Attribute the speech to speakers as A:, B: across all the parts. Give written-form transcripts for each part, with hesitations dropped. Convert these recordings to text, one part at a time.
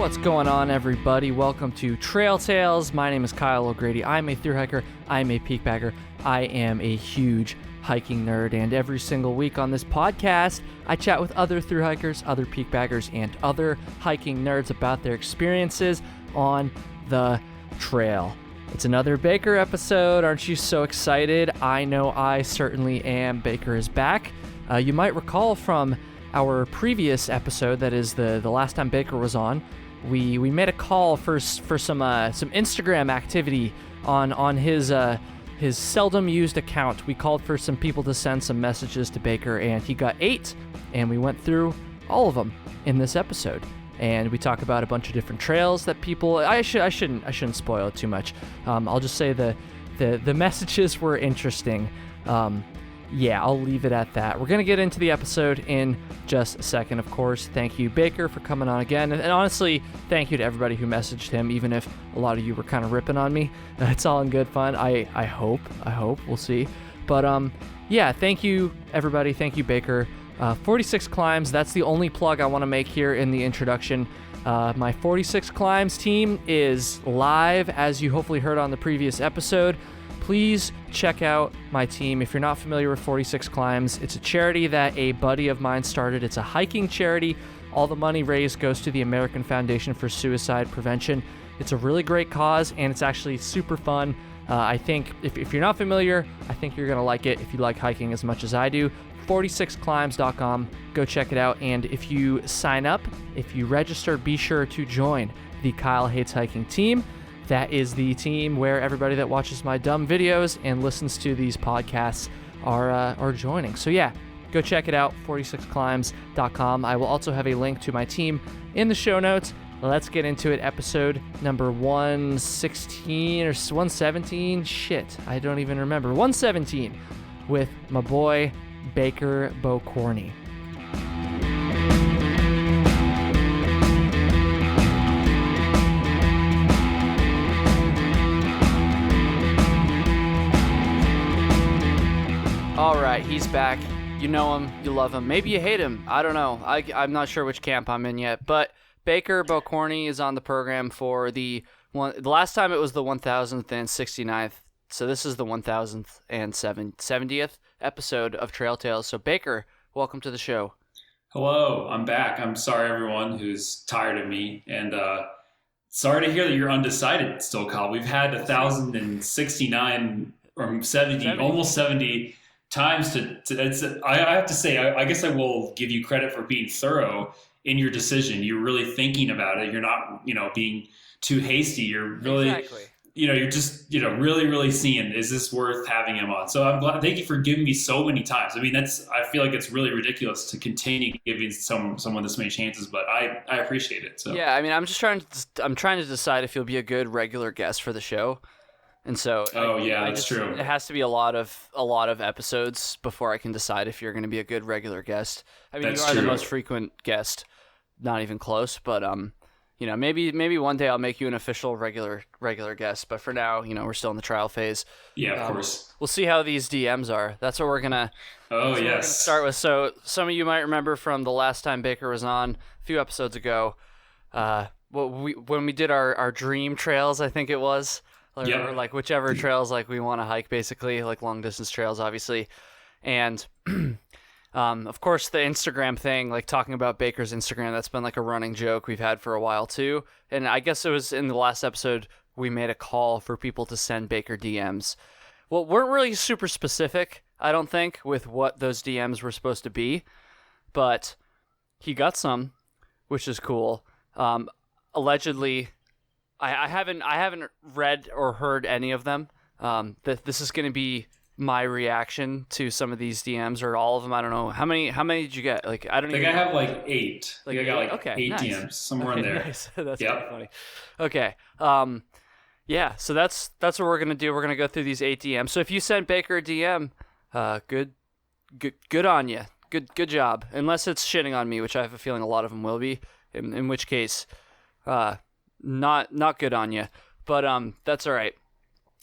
A: What's going on, everybody? Welcome to Trail Tales. My name is Kyle O'Grady. I'm a thru hiker. I'm a peak bagger. I am a huge hiking nerd, and every single week on this podcast, I chat with other thru hikers, other peak baggers, and other hiking nerds about their experiences on the trail. It's another Baker episode. Aren't you so excited? I know I certainly am. Baker is back. You might recall from our previous episode, that is the last time Baker was on, we made a call for some Instagram activity on his seldom used account. We called for some people to send some messages to Baker, and he got 8, and we went through all of them in this episode. And we talk about a bunch of different trails that people. I shouldn't spoil it too much. I'll just say the messages were interesting. Yeah, I'll leave it at that. We're going to get into the episode in just a second, of course. Thank you, Baker, for coming on again. And honestly, thank you to everybody who messaged him, even if a lot of you were kind of ripping on me. It's all in good fun. I hope. We'll see. But, yeah, thank you, everybody. Thank you, Baker. 46 Climbs, that's the only plug I want to make here in the introduction. My 46 Climbs team is live, as you hopefully heard on the previous episode. Please check out my team. If you're not familiar with 46 Climbs, it's a charity that a buddy of mine started. It's a hiking charity. All the money raised goes to the American Foundation for Suicide Prevention. It's a really great cause, and it's actually super fun. I think if you're not familiar, I think you're going to like it if you like hiking as much as I do. 46climbs.com. Go check it out. And if you sign up, if you register, be sure to join the Kyle Hates Hiking team. That is the team where everybody that watches my dumb videos and listens to these podcasts are joining. So yeah, go check it out, 46climbs.com. I will also have a link to my team in the show notes. Let's get into it. Episode number 116 or 117. Shit, I don't even remember. 117 with my boy Baker Bokorney. All right, he's back. You know him, you love him. Maybe you hate him. I don't know. I'm not sure which camp I'm in yet. But Baker Bokorney is on the program for the last time it was the 1000th and 69th. So this is the 1000th and 70th episode of Trail Tales. So Baker, welcome to the show.
B: Hello, I'm back. I'm sorry everyone who's tired of me, and sorry to hear that you're undecided still, Kyle. We've had 1069 or 70, almost 70 times to I have to say, I guess I will give you credit for being thorough in your decision. You're really thinking about it. You're not, being too hasty. You're really,
A: exactly.
B: You're just, really, really seeing, is this worth having him on? So I'm glad. Thank you for giving me so many times. I mean, I feel like it's really ridiculous to continue giving someone this many chances, but I appreciate it. So
A: yeah, I mean, I'm trying to decide if you'll be a good regular guest for the show. And so,
B: that's true.
A: It has to be a lot of episodes before I can decide if you're going to be a good regular guest. I mean, you are the most frequent guest, not even close. But maybe one day I'll make you an official regular guest. But for now, we're still in the trial phase.
B: Yeah, of course.
A: We'll see how these DMs are. That's what we're gonna.
B: Oh yes.
A: We're gonna start with. So some of you might remember from the last time Baker was on a few episodes ago. When we did our dream trails, I think it was. Or like whichever trails like we want to hike, basically, like long distance trails, obviously. And of course the Instagram thing, like talking about Baker's Instagram, that's been like a running joke we've had for a while too. And I guess it was in the last episode we made a call for people to send Baker DMs. Well, weren't really super specific, I don't think, with what those DMs were supposed to be, but he got some, which is cool. Allegedly, I haven't read or heard any of them. This is going to be my reaction to some of these DMs, or all of them. I don't know. How many did you get? Like, I don't even know.
B: I have like 8. I got 8
A: nice.
B: DMs somewhere in there.
A: Nice. That's kind of funny. Okay. Yeah, so that's what we're going to do. We're going to go through these 8 DMs. So if you sent Baker a DM, good on you. Good job. Unless it's shitting on me, which I have a feeling a lot of them will be, in which case, not good on you, but that's all right.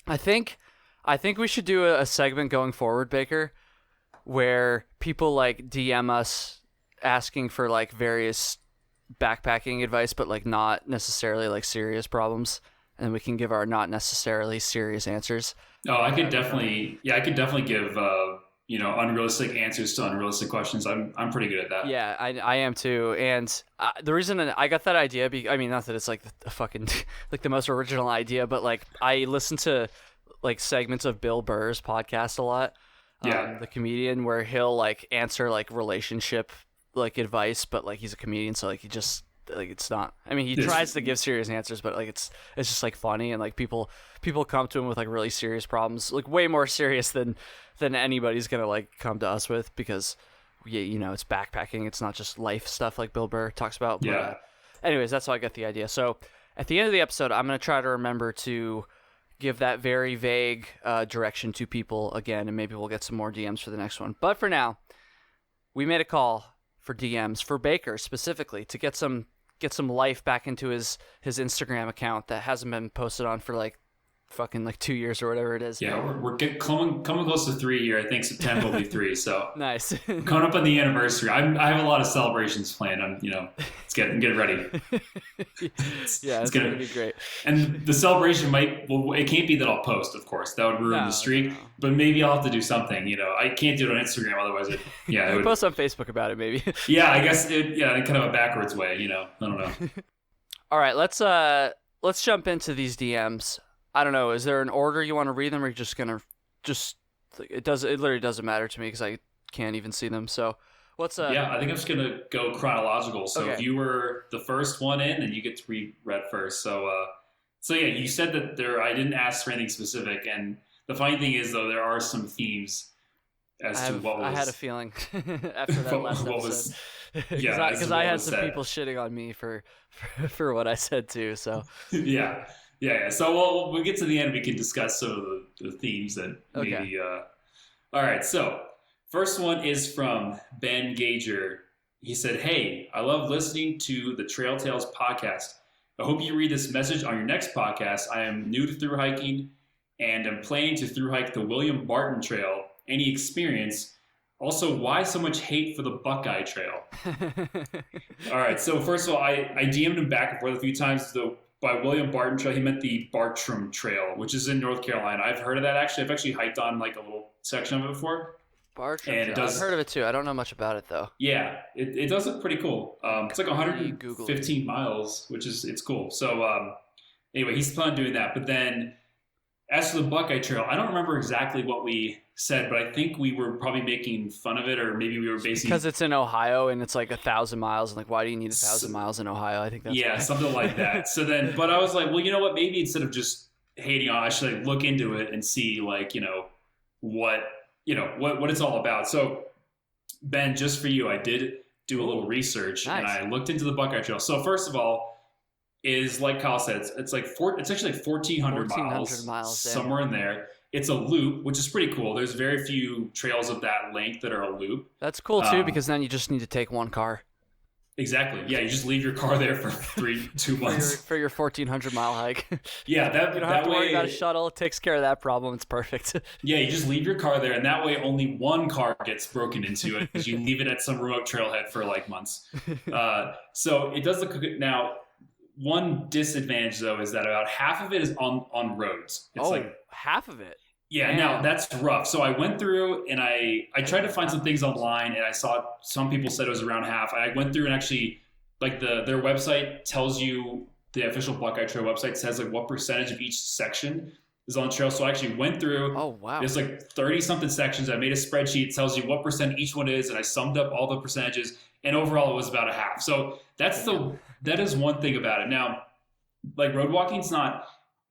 A: I think we should do a segment going forward, Baker, where people like DM us asking for like various backpacking advice, but like not necessarily like serious problems, and we can give our not necessarily serious answers.
B: Oh, I could definitely give unrealistic answers to unrealistic questions. I'm pretty good at that.
A: Yeah, I am too. And the reason I got that idea, not that it's like the fucking like the most original idea, but like I listen to like segments of Bill Burr's podcast a lot.
B: Yeah.
A: The comedian, where he'll like answer like relationship like advice, but like he's a comedian, so like he just like it's not. I mean, he tries to give serious answers, but like it's just like funny, and like people come to him with like really serious problems, like way more serious than anybody's gonna like come to us with, because it's backpacking. It's not just life stuff like Bill Burr talks about. But,
B: yeah.
A: Anyways, that's how I got the idea. So at the end of the episode, I'm gonna try to remember to give that very vague direction to people again, and maybe we'll get some more DMs for the next one. But for now, we made a call for DMs for Baker specifically to get some life back into his Instagram account that hasn't been posted on for like fucking like 2 years or whatever it is.
B: Yeah, we're coming close to 3 year. I think September will be 3. So
A: nice.
B: Coming up on the anniversary. I have a lot of celebrations planned. Let's get ready. It's gonna
A: be great.
B: And the celebration it can't be that I'll post, of course. That would ruin the streak. No. But maybe I'll have to do something. I can't do it on Instagram, otherwise it would
A: post on Facebook about it maybe.
B: Yeah, I guess in kind of a backwards way. I don't know.
A: All right, let's jump into these DMs. I don't know. Is there an order you want to read them, or are you just gonna it literally doesn't matter to me because I can't even see them. So what's
B: Yeah, I think I'm just gonna go chronological. So if you were the first one in, then you get to read first. So yeah, you said that I didn't ask for anything specific, and the funny thing is though, there are some themes as to what was.
A: I had a feeling after that last episode. Because I had some people shitting on me for what I said too. So
B: yeah. Yeah. So we'll get to the end. We can discuss some of the themes that maybe. All right. So first one is from Ben Gager. He said, "Hey, I love listening to the Trail Tales podcast. I hope you read this message on your next podcast. I am new to thru hiking and am planning to thru hike the William Barton Trail. Any experience? Also, why so much hate for the Buckeye Trail?" All right. So first of all, I DM'd him back and forth a few times. By William Barton Trail, he meant the Bartram Trail, which is in North Carolina. I've heard of that actually. I've actually hiked on like a little section of it before.
A: Bartram Trail. I've heard of it too. I don't know much about it though.
B: Yeah, it does look pretty cool. It's like 115 miles, which it's cool. So anyway, he's planning on doing that. But then as for the Buckeye Trail, I don't remember exactly what we said, but I think we were probably making fun of it, or maybe we were basically
A: because it's in Ohio and it's like 1,000 miles, and like why do you need 1,000 miles in Ohio? I think that's
B: something like that. So then, but I was like, well, you know what? Maybe instead of just hating on, I should like look into it and see like what it's all about. So Ben, just for you, I did do a little research. Nice. And I looked into the Buckeye Trail. So first of all, is like Kyle said, it's actually like 1,400 miles somewhere in there. It's a loop, which is pretty cool. There's very few trails of that length that are a loop.
A: That's cool too, because then you just need to take one car.
B: Exactly. Yeah, you just leave your car there for 2 months
A: for your 1,400 mile hike.
B: Yeah,
A: you don't have to worry about a shuttle. It takes care of that problem. It's perfect.
B: Yeah, you just leave your car there, and that way only one car gets broken into it because you leave it at some remote trailhead for like months. So it does look good. Now, one disadvantage though is that about half of it is on roads. It's like
A: half of it.
B: Yeah, damn. Now that's rough. So I went through and I tried to find some things online, and I saw some people said it was around half. I went through and actually like their website tells you, the official Buckeye Trail website says like what percentage of each section is on trail. So I actually went through.
A: Oh wow!
B: There's like 30 something sections. I made a spreadsheet. It tells you what percent each one is, and I summed up all the percentages, and overall it was about a half. So that is one thing about it. Now, like road walking's not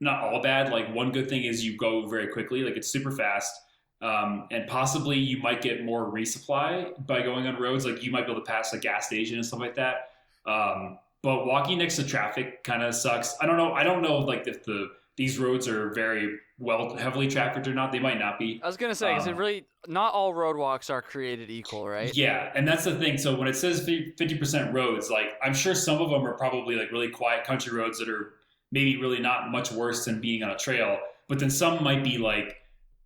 B: all bad. Like one good thing is you go very quickly. Like it's super fast, and possibly you might get more resupply by going on roads. Like you might be able to pass a gas station and stuff like that. But walking next to traffic kind of sucks. I don't know like if these roads are very heavily trafficked or not. They might not be.
A: I was gonna say, is it really not all road walks are created equal, right?
B: Yeah, and that's the thing. So when it says 50% roads, like I'm sure some of them are probably like really quiet country roads that are maybe really not much worse than being on a trail. But then some might be like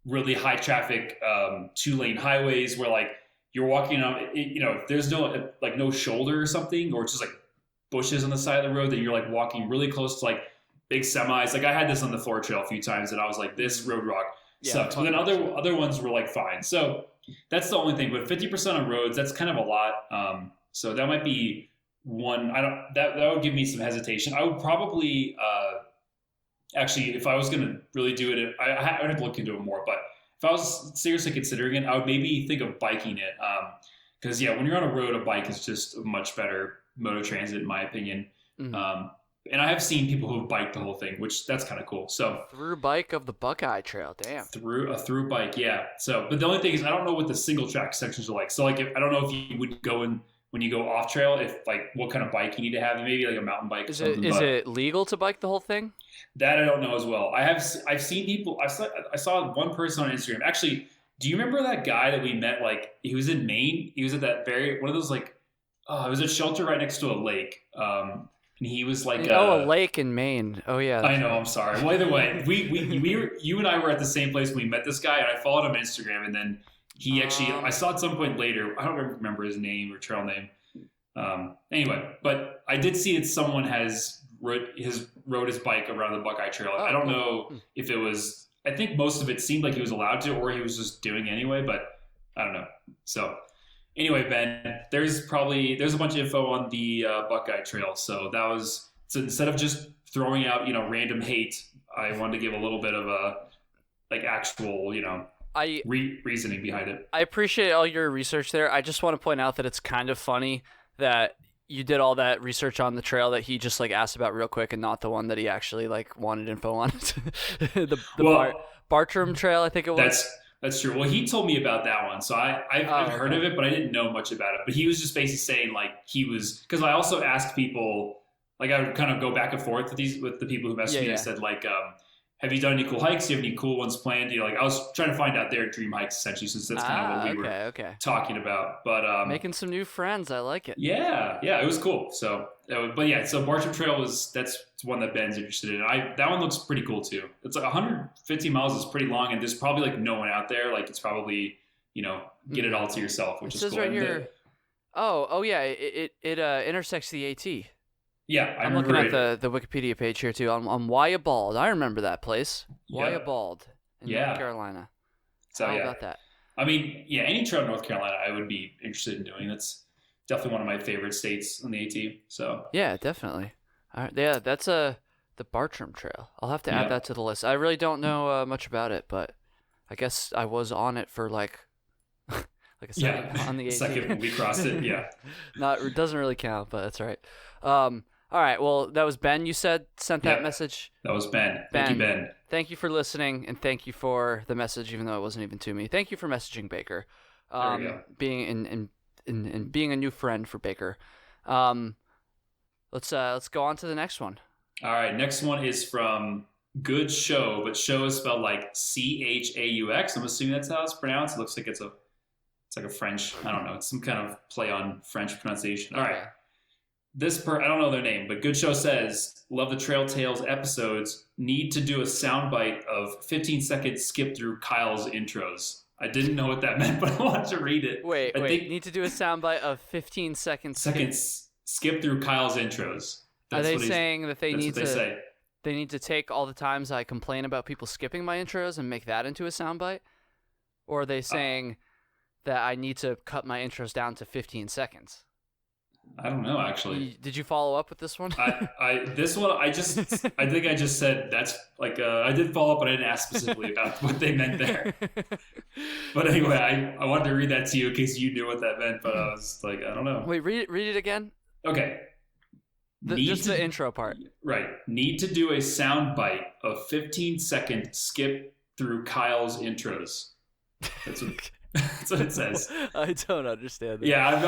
B: really high traffic 2-lane highways where like you're walking on, if there's no shoulder or something, or it's just like bushes on the side of the road that you're like walking really close to like big semis. Like I had this on the floor trail a few times and I was like, this road rock sucks. But then other ones were like fine. So that's the only thing. But 50% on roads, that's kind of a lot. So that might be one. That would give me some hesitation. I would probably actually, if I was gonna really do it, I would have to look into it more. But if I was seriously considering it, I would maybe think of biking it. Because when you're on a road, a bike is just a much better mode of transit, in my opinion. Mm-hmm. And I have seen people who have biked the whole thing, which that's kind of cool. So
A: through bike of the Buckeye Trail, damn.
B: Through bike, yeah. So, but the only thing is, I don't know what the single track sections are like. So, like, I don't know if you would go in when you go off trail, if like what kind of bike you need to have, maybe like a mountain bike. Is
A: it legal to bike the whole thing?
B: That I don't know as well. I've seen people. I saw one person on Instagram. Actually, do you remember that guy that we met? Like, he was in Maine. He was at that one of those like, it was a shelter right next to a lake. And he was like,
A: a lake in Maine. Oh yeah,
B: I know. Right. I'm sorry. Well, either way, you and I were at the same place when we met this guy, and I followed him on Instagram, and then he actually, I saw at some point later. I don't remember his name or trail name. Anyway, but I did see that someone rode his bike around the Buckeye Trail. I don't know if it was. I think most of it seemed like he was allowed to, or he was just doing it anyway. But I don't know. So. Anyway, Ben, there's a bunch of info on the Buckeye Trail. So instead of just throwing out, random hate, I wanted to give a little bit of a actual, reasoning behind it.
A: I appreciate all your research there. I just want to point out that it's kind of funny that you did all that research on the trail that he just asked about real quick and not the one that he actually wanted info on. Bartram Trail, I think it was.
B: That's true. Well, he told me about that one, so I've heard of it, but I didn't know much about it. But he was just basically saying because I also asked people, I would kind of go back and forth with the people who messaged me. I said have you done any cool hikes? Do you have any cool ones planned? I was trying to find out their dream hikes essentially, since that's kind of what we were talking about. But
A: making some new friends, I like it.
B: Yeah, it was cool. So, so Bartram Trail that's one that Ben's interested in. That one looks pretty cool too. It's 150 miles is pretty long, and there's probably no one out there. It's probably get it all to yourself, which is cool. It says right here.
A: Oh yeah, it intersects the AT.
B: Yeah,
A: I'm looking at the Wikipedia page here too. On Wyabald. I remember that place. Wyabald in North Carolina.
B: So
A: How about that?
B: I mean, any trail in North Carolina I would be interested in doing. That's definitely one of my favorite states on the AT. So
A: yeah, definitely. All right, yeah, that's the Bartram Trail. I'll have to add that to the list. I really don't know much about it, but I guess I was on it for a second on the AT.
B: Second when we crossed it. Yeah.
A: It doesn't really count, but that's all right. All right, well, that was Ben, you sent that message?
B: That was Ben. Thank you, Ben.
A: Thank you for listening, and thank you for the message, even though it wasn't even to me. Thank you for messaging Baker.
B: There we go.
A: Being being a new friend for Baker. Let's go on to the next one.
B: All right, next one is from Good Show, but show is spelled like Chaux. I'm assuming that's how it's pronounced. It looks like it's like a French, I don't know, it's some kind of play on French pronunciation. All right. I don't know their name, but Good Show says, love the Trail Tales episodes. Need to do a soundbite of 15-second skip through Kyle's intros. I didn't know what that meant, but I wanted to read it.
A: Wait. Need to do a soundbite of 15 seconds.
B: Skip through Kyle's intros.
A: Are they saying that they need to take all the times I complain about people skipping my intros and make that into a soundbite? Or are they saying that I need to cut my intros down to 15 seconds?
B: I don't know, actually.
A: Did you follow up with this one?
B: This one, I think I just said that's I did follow up, but I didn't ask specifically about what they meant there. But anyway, I wanted to read that to you in case you knew what that meant, but I was I don't know.
A: Wait, read it again?
B: Okay.
A: Just the intro part.
B: Right. Need to do a sound bite of 15-second skip through Kyle's intros. That's what it says.
A: I don't understand that.
B: Yeah, I'm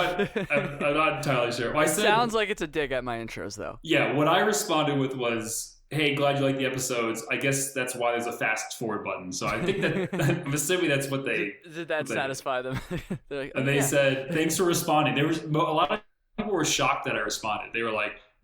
B: not entirely sure. Well,
A: sounds like it's a dig at my intros, though.
B: Yeah, what I responded with was, hey, glad you like the episodes. I guess that's why there's a fast forward button. So I think that I'm assuming that's what they...
A: Did that satisfy them?
B: They said, thanks for responding. There was a lot of people were shocked that I responded. They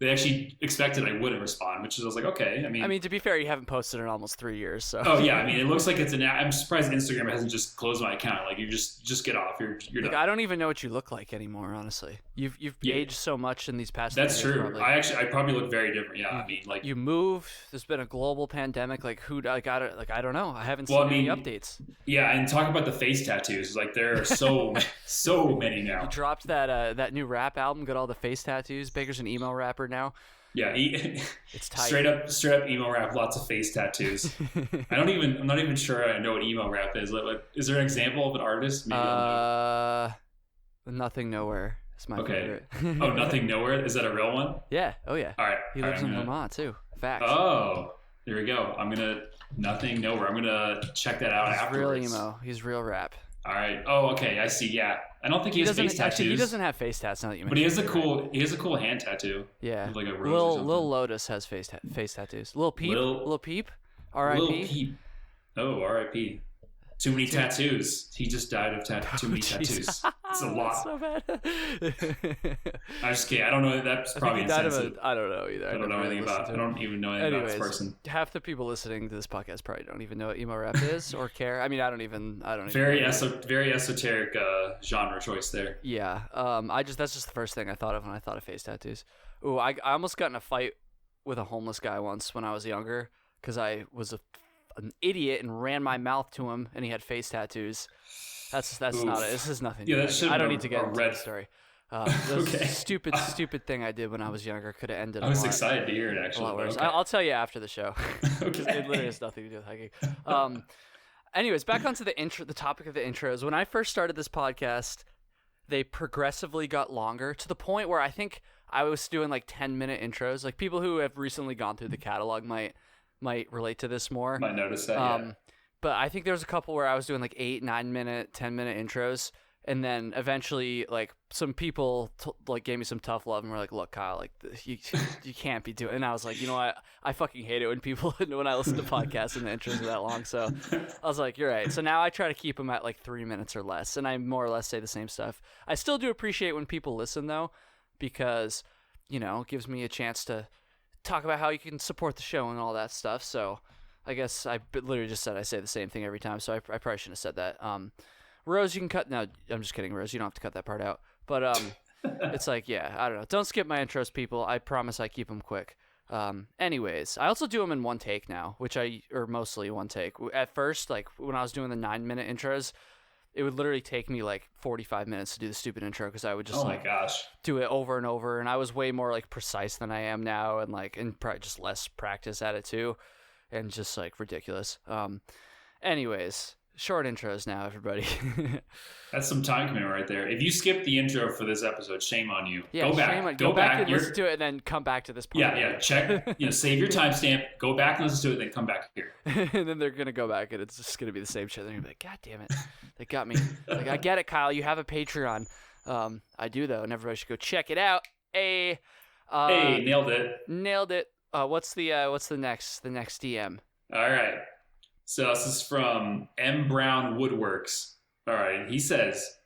B: they actually expected I wouldn't respond, which is I was like, okay.
A: I mean, to be fair, you haven't posted in almost 3 years, so.
B: Oh yeah, I mean, it looks like it's I'm surprised Instagram hasn't just closed my account. Like you just get off. You're
A: like,
B: done.
A: I don't even know what you look like anymore, honestly. You've aged so much in these past.
B: That's
A: years,
B: true.
A: probably.
B: I probably look very different. Yeah, I mean, like
A: you moved. There's been a global pandemic. Like I don't know. I haven't seen any updates.
B: Yeah, and talk about the face tattoos. Like there are so many now.
A: You dropped that new rap album. Got all the face tattoos. Baker's an emo rapper now.
B: Yeah,
A: it's tight.
B: Straight up emo rap. Lots of face tattoos. I'm not even sure I know what emo rap is. Like, is there an example of an artist? Maybe
A: Nothing Nowhere. It's my favorite.
B: Oh, Nothing Nowhere. Is that a real one?
A: Yeah. Oh yeah.
B: All right.
A: He lives in Vermont too. Facts.
B: Oh, there we go. Nothing Nowhere. I'm gonna check that out afterwards.
A: He's real emo. He's real rap.
B: All right. Oh, okay. I see. Yeah. I don't think he has face tattoos.
A: Actually, he doesn't have face tats now that you mentioned.
B: But he has a cool hand tattoo.
A: Yeah.
B: Like a rose
A: Lil Lotus has face tattoos. Lil Peep. R.I.P.
B: Lil Peep. Oh, R.I.P. Too many tattoos. He just died of too many tattoos. It's a lot.
A: So bad.
B: I'm just kidding. I don't know. That's probably insensitive.
A: I don't know either.
B: I don't know anything about. I don't even know anything about this person.
A: Half the people listening to this podcast probably don't even know what emo rap is or care. I mean, I don't even.
B: Very esoteric genre choice there.
A: Yeah. That's just the first thing I thought of when I thought of face tattoos. Ooh, I almost got in a fight with a homeless guy once when I was younger because I was an idiot and ran my mouth to him and he had face tattoos. That's not it. This is nothing.
B: Yeah,
A: I don't need to get into the story.
B: Okay.
A: Stupid thing I did when I was younger could have ended.
B: I was excited to hear it actually.
A: Okay. I'll tell you after the show.
B: Okay.
A: It literally has nothing to do with hiking. Anyways, back onto the topic of the intros. When I first started this podcast, they progressively got longer to the point where I think I was doing like 10-minute intros. Like people who have recently gone through the catalog might relate to this more.
B: Might notice that, yeah.
A: But I think there was a couple where I was doing like 8, 9-minute, 10-minute intros. And then eventually, like, some people gave me some tough love and were like, look, Kyle, like, you can't be doing. And I was like, you know what? I fucking hate it when I listen to podcasts and the intros are that long. So I was like, you're right. So now I try to keep them at like 3 minutes or less. And I more or less say the same stuff. I still do appreciate when people listen, though, because, it gives me a chance to talk about how you can support the show and all that stuff. So I guess I literally just said I say the same thing every time. So I probably shouldn't have said that. Rose, you can cut. No, I'm just kidding, Rose. You don't have to cut that part out. But it's like, yeah, I don't know. Don't skip my intros, people. I promise I keep them quick. Anyways, I also do them in one take now, or mostly one take. At first, like when I was doing the 9-minute intros, it would literally take me like 45 minutes to do the stupid intro because I would just do it over and over, and I was way more like precise than I am now, and probably just less practice at it too, and just like ridiculous. Anyways, short intros now, everybody.
B: That's some time commitment right there. If you skip the intro for this episode, shame on you.
A: Yeah, go back and listen to it, and then come back to this point.
B: Yeah. Check. Save your timestamp. Go back and listen to it, then come back here.
A: And then they're gonna go back, and it's just gonna be the same shit. They're gonna be like, God damn it, they got me. Like, I get it, Kyle. You have a Patreon. I do though, and everybody should go check it out. Hey,
B: nailed it.
A: Nailed it. What's the next DM?
B: All right. So this is from M. Brown Woodworks. All right. He says,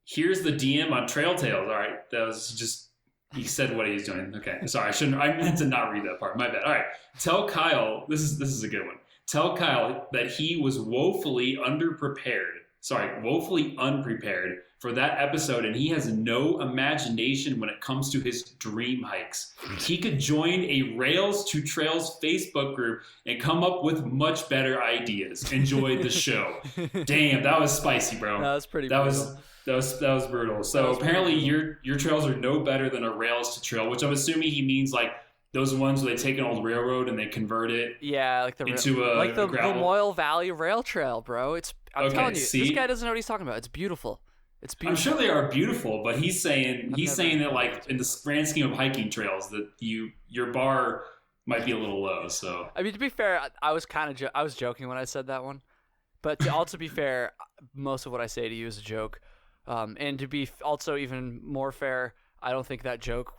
B: here's the DM on Trail Tales. All right. That was just, he said what he's doing. Okay. Sorry. I meant to not read that part. My bad. All right. Tell Kyle, this is a good one. Tell Kyle that he was woefully unprepared for that episode, and he has no imagination when it comes to his dream hikes. He could join a Rails to Trails Facebook group and come up with much better ideas. Enjoy the show. Damn, that was spicy, bro.
A: That was pretty brutal.
B: That was brutal. So apparently your trails are no better than a Rails to Trail, which I'm assuming he means like those ones where they take an old railroad and they convert it
A: like
B: into
A: the
B: gravel.
A: Moyle Valley Rail Trail, bro. I'm telling you, this guy doesn't know what he's talking about. It's beautiful. It's beautiful.
B: I'm sure they are beautiful, but he's saying that like in the grand scheme of hiking trails that your bar might be a little low. So
A: I mean, to be fair, I was I was joking when I said that one, but to also be fair, most of what I say to you is a joke. And to be also even more fair, I don't think that joke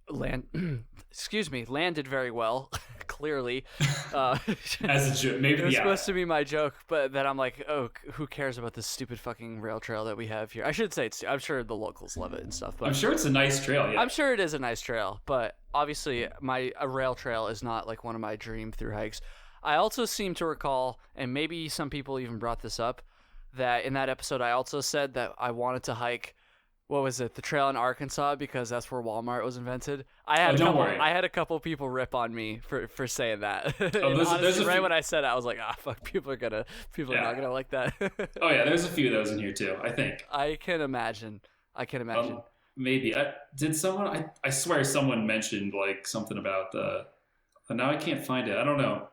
A: landed very well, clearly.
B: As a joke, maybe.
A: It was supposed to be my joke, but then I'm like, oh, who cares about this stupid fucking rail trail that we have here? I should say I'm sure the locals love it and stuff. But
B: I'm sure it's a nice trail. Yeah.
A: I'm sure it is a nice trail, but obviously a rail trail is not like one of my dream through hikes. I also seem to recall, and maybe some people even brought this up, that in that episode I also said that I wanted to hike, what was it, the trail in Arkansas, because that's where Walmart was invented. I had a couple people rip on me for saying that. Honestly, right when I said it, I was like, fuck, people are not gonna like that.
B: Oh yeah, there's a few of those in here too, I think.
A: I can imagine.
B: Maybe did someone? I swear someone mentioned like something about the. Now I can't find it. I don't know.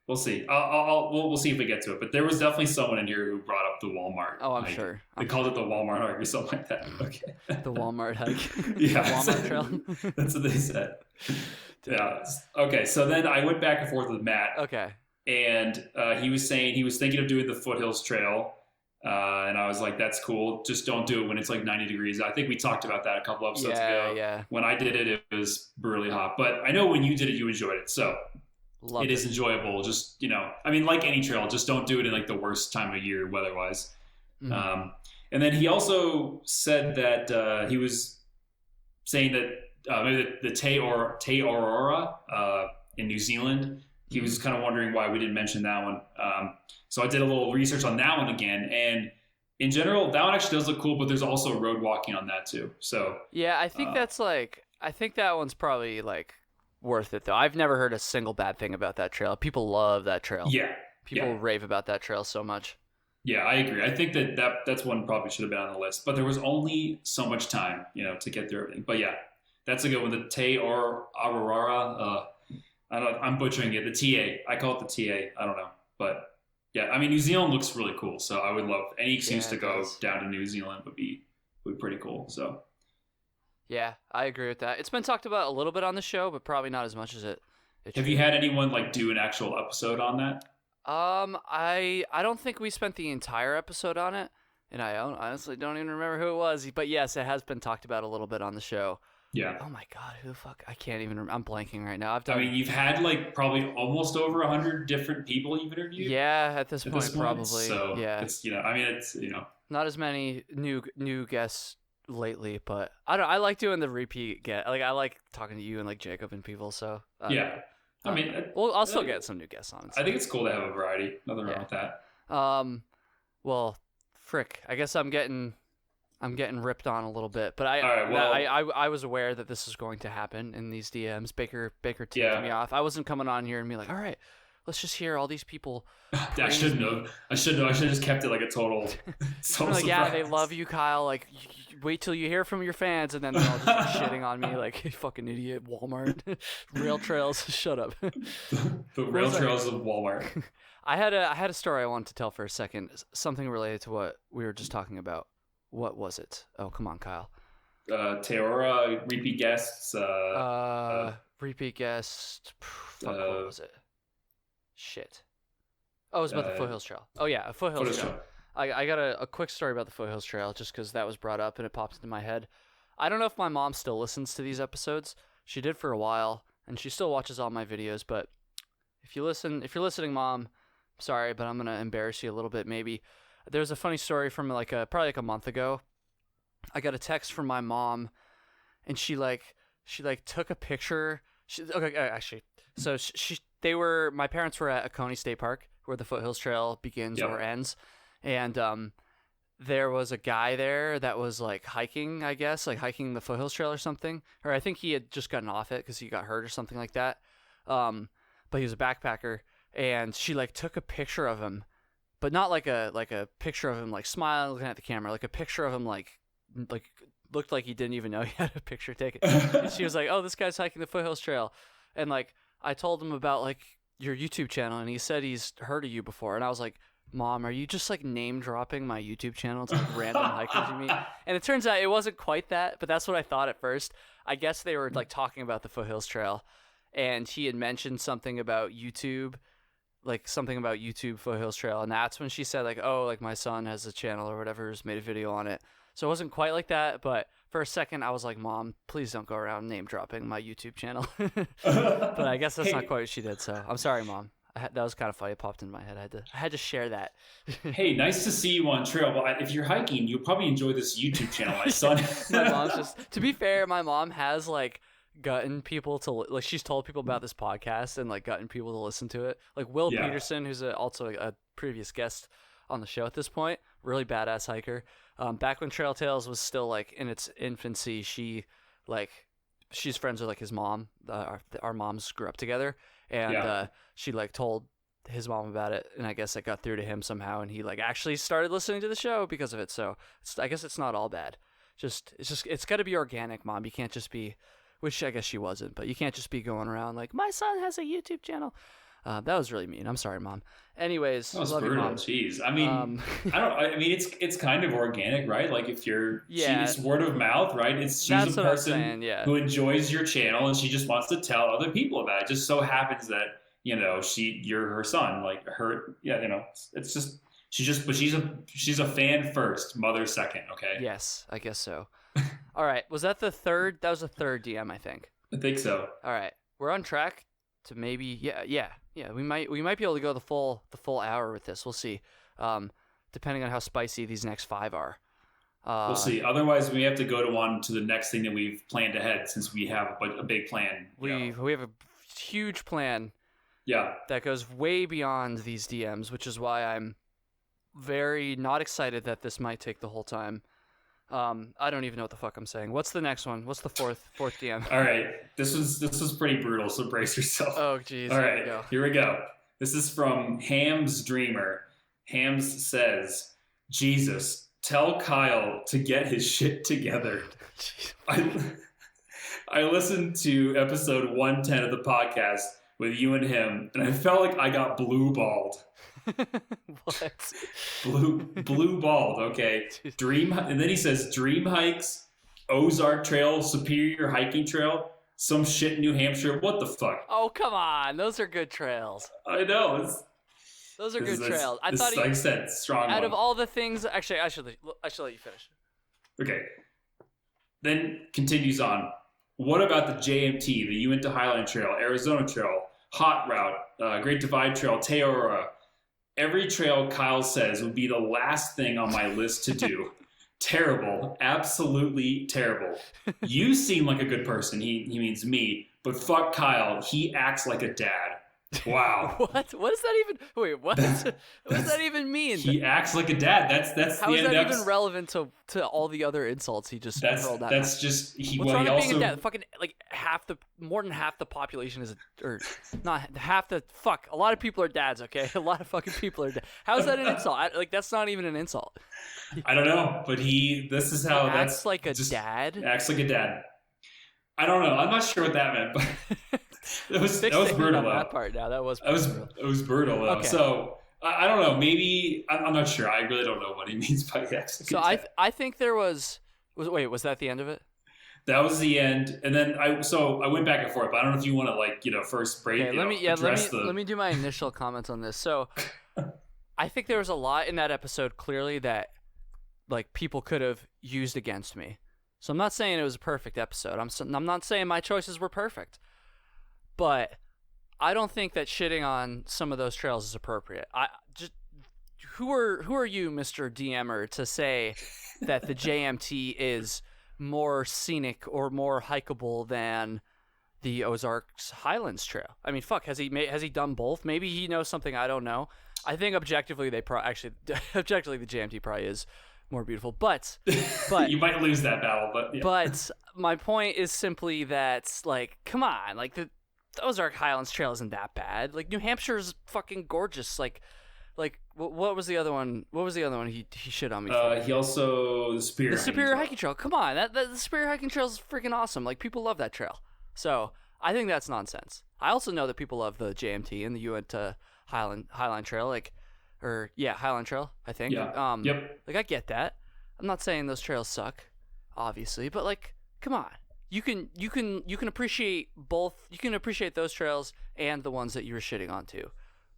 B: We'll see. We'll see if we get to it. But there was definitely someone in here who brought up the Walmart.
A: Oh, I'm sure.
B: They called it the Walmart hike or something like that. Okay.
A: The Walmart hike.
B: Yeah.
A: The Walmart trail.
B: That's what they said. Yeah. Okay. So then I went back and forth with Matt.
A: Okay.
B: And he was saying he was thinking of doing the Foothills Trail. And I was like, that's cool. Just don't do it when it's like 90 degrees. I think we talked about that a couple episodes ago.
A: Yeah.
B: When I did it, it was brutally hot. But I know when you did it, you enjoyed it. So it is enjoyable. Just, I mean, like any trail, just don't do it in like the worst time of year weather-wise. Mm-hmm. And then he also said that he was saying that maybe the Te Aurora in New Zealand, he was kind of wondering why we didn't mention that one. So I did a little research on that one again. And in general, that one actually does look cool, but there's also road walking on that too. So
A: yeah, I think I think that one's probably like worth it though. I've never heard a single bad thing about that trail. People love that trail.
B: Yeah.
A: People rave about that trail so much.
B: Yeah, I agree. I think that's one probably should have been on the list, but there was only so much time, to get through everything. But yeah, that's a good one. The Te Aurora. I'm butchering it. The TA. I call it the TA. I don't know, but yeah, I mean, New Zealand looks really cool. So I would love any excuse to go down to New Zealand would be pretty cool. So. Yeah,
A: I agree with that. It's been talked about a little bit on the show, but probably not as much as it
B: Have you had anyone like do an actual episode on that?
A: I don't think we spent the entire episode on it, and I honestly don't even remember who it was. But yes, it has been talked about a little bit on the show.
B: Yeah.
A: Oh my God, who the fuck? I can't even. I'm blanking right now.
B: I mean, you've had like probably almost over 100 different people you've interviewed.
A: Yeah, at this point, probably.
B: So
A: yeah,
B: it's I mean, it's
A: not as many new guests lately, but I like doing the repeat get. Like I like talking to you and like Jacob and people. So
B: yeah. I mean,
A: I'll still get some new guests on. So.
B: I think it's cool to have a variety. Nothing wrong with that.
A: Well, frick. I guess I'm getting ripped on a little bit, but I was aware that this was going to happen in these DMs. Baker tipped me off. I wasn't coming on here and be like, all right, let's just hear all these people.
B: I shouldn't have. I should have just kept it like a total
A: like, yeah, they love you, Kyle. Like, wait till you hear from your fans, and then they're all just shitting on me like, you fucking idiot, Walmart. Rail trails, shut up.
B: The rail trails of Walmart.
A: I had a story I wanted to tell for a second, something related to what we were just talking about. What was it? Oh, come on, Kyle.
B: Teora, repeat guests.
A: Repeat guest. Fuck, what was it? Shit. Oh, it was about the Foothills Trail. Oh, yeah, a Foothills Trail. I got a quick story about the Foothills Trail just because that was brought up and it popped into my head. I don't know if my mom still listens to these episodes. She did for a while, and she still watches all my videos, but if you're listening, Mom, sorry, but I'm going to embarrass you a little bit maybe. There's a funny story from probably a month ago. I got a text from my mom, and she took a picture. Actually, so my parents were at Bokorney State Park where the Foothills Trail begins or ends, and there was a guy there that was like hiking, I guess, like hiking the Foothills Trail or something, or I think he had just gotten off it because he got hurt or something like that. But he was a backpacker, and she like took a picture of him. But not like a picture of him like smiling, looking at the camera, like a picture of him like looked like he didn't even know he had a picture taken. And she was like, "Oh, this guy's hiking the Foothills Trail," and like I told him about like your YouTube channel, and he said he's heard of you before, and I was like, "Mom, are you just like name dropping my YouTube channel to like random hikers you meet?" And it turns out it wasn't quite that, but that's what I thought at first. I guess they were like talking about the Foothills Trail, and he had mentioned something about YouTube. Like something about YouTube Foothills Trail, and that's when she said like, oh, like my son has a channel or whatever, has made a video on it. So it wasn't quite like that, but For a second, I was like, Mom, please don't go around name dropping my YouTube channel. But I guess that's not quite what she did. So I'm sorry, Mom. That was kind of funny. It popped into my head. I had to share that.
B: Hey, nice to see you on trail. Well, if you're hiking, you'll probably enjoy this YouTube channel, my son.
A: My mom's just, to be fair, my mom has like gotten people to, like, she's told people about this podcast and like gotten people to listen to it. Like Will Peterson, who's also a previous guest on the show at this point, really badass hiker. Back when Trail Tales was still like in its infancy, she's friends with like his mom. Our moms grew up together, and she like told his mom about it, and I guess it got through to him somehow, and he like actually started listening to the show because of it. So I guess it's not all bad. It's got to be organic, Mom. You can't just be, which I guess she wasn't, but you can't just be going around like, my son has a YouTube channel. That was really mean. I'm sorry, Mom. Anyways,
B: that was
A: love
B: brutal.
A: you, Mom.
B: Jeez. I mean, it's kind of organic, right? Like if it's word of mouth, right? She's a person who enjoys your channel and she just wants to tell other people about it. It just so happens that, you're her son, like her, it's just, she's a fan first, mother second. Okay.
A: Yes, I guess so. All right. Was that the third? That was the third DM, I think.
B: I think so.
A: All right. We're on track to maybe, yeah. We might be able to go the full hour with this. We'll see. Depending on how spicy these next 5 are.
B: We'll see. Otherwise, we have to go to the next thing that we've planned ahead, since we have a big plan.
A: We have a huge plan.
B: Yeah.
A: That goes way beyond these DMs, which is why I'm very not excited that this might take the whole time. I don't even know what the fuck I'm saying. What's the next one? What's the fourth DM?
B: All right. This was pretty brutal, so brace yourself.
A: Oh, geez.
B: All right. Here we go. This is from Ham's Dreamer. Hams says, Jesus, tell Kyle to get his shit together. I listened to episode 110 of the podcast with you and him, and I felt like I got blue-balled.
A: What?
B: Blue balled, okay. And then he says Dream Hikes, Ozark Trail, Superior Hiking Trail, some shit in New Hampshire. What the fuck?
A: Oh, come on. Those are good trails.
B: I know.
A: Those are good trails. I thought
B: like I said, strong
A: out
B: one.
A: Of all the things, actually, I should let you finish.
B: Okay. Then continues on. What about the JMT, the Uinta Highline Trail, Arizona Trail, Hot Route, Great Divide Trail, Teora? Every trail Kyle says would be the last thing on my list to do. Terrible. Absolutely terrible. You seem like a good person. He means me. But fuck Kyle. He acts like a dad. Wow.
A: What? What does that even... Wait, what? What does that even mean?
B: He acts like a dad. That's
A: how
B: the
A: is
B: end.
A: That even relevant to all the other insults he just hurled out?
B: That's just...
A: What's wrong with being a dad? Fucking, like, more than half the population is... Or, not half the... Fuck. A lot of people are dads, okay? A lot of fucking people are dads. How is that an insult? That's not even an insult.
B: I don't know, but this is how...
A: Acts like a dad?
B: Acts like a dad. I don't know. I'm not sure what that meant, but... That was brutal.
A: That part now. That was
B: brutal though.
A: Okay.
B: So I don't know. Maybe I'm not sure. I really don't know what he means by X.
A: So I think there was was that the end of it?
B: That was the end, and then I went back and forth. But I don't know if you want to first break.
A: Okay, let me do my initial comments on this. So I think there was a lot in that episode clearly that like people could have used against me. So I'm not saying it was a perfect episode. I'm not saying my choices were perfect. But I don't think that shitting on some of those trails is appropriate. Who are you, Mr. DMer, to say that the JMT is more scenic or more hikeable than the Ozarks Highlands Trail? I mean, fuck, has he done both? Maybe he knows something I don't know. I think objectively the JMT probably is more beautiful, but
B: you might lose that battle. But yeah.
A: But my point is simply that, like, come on, like the Ozark Highlands Trail isn't that bad. Like New Hampshire's fucking gorgeous. Like what was the other one? What was the other one he shit on me for?
B: He also the Superior
A: Hiking Trail. Come on, the Superior Hiking Trail is freaking awesome. Like people love that trail. So I think that's nonsense. I also know that people love the JMT and the Uinta Highline Trail. Highline Trail. I think.
B: Yeah. Yep.
A: Like I get that. I'm not saying those trails suck, obviously, but like, come on. You can appreciate both. You can appreciate those trails and the ones that you were shitting on too.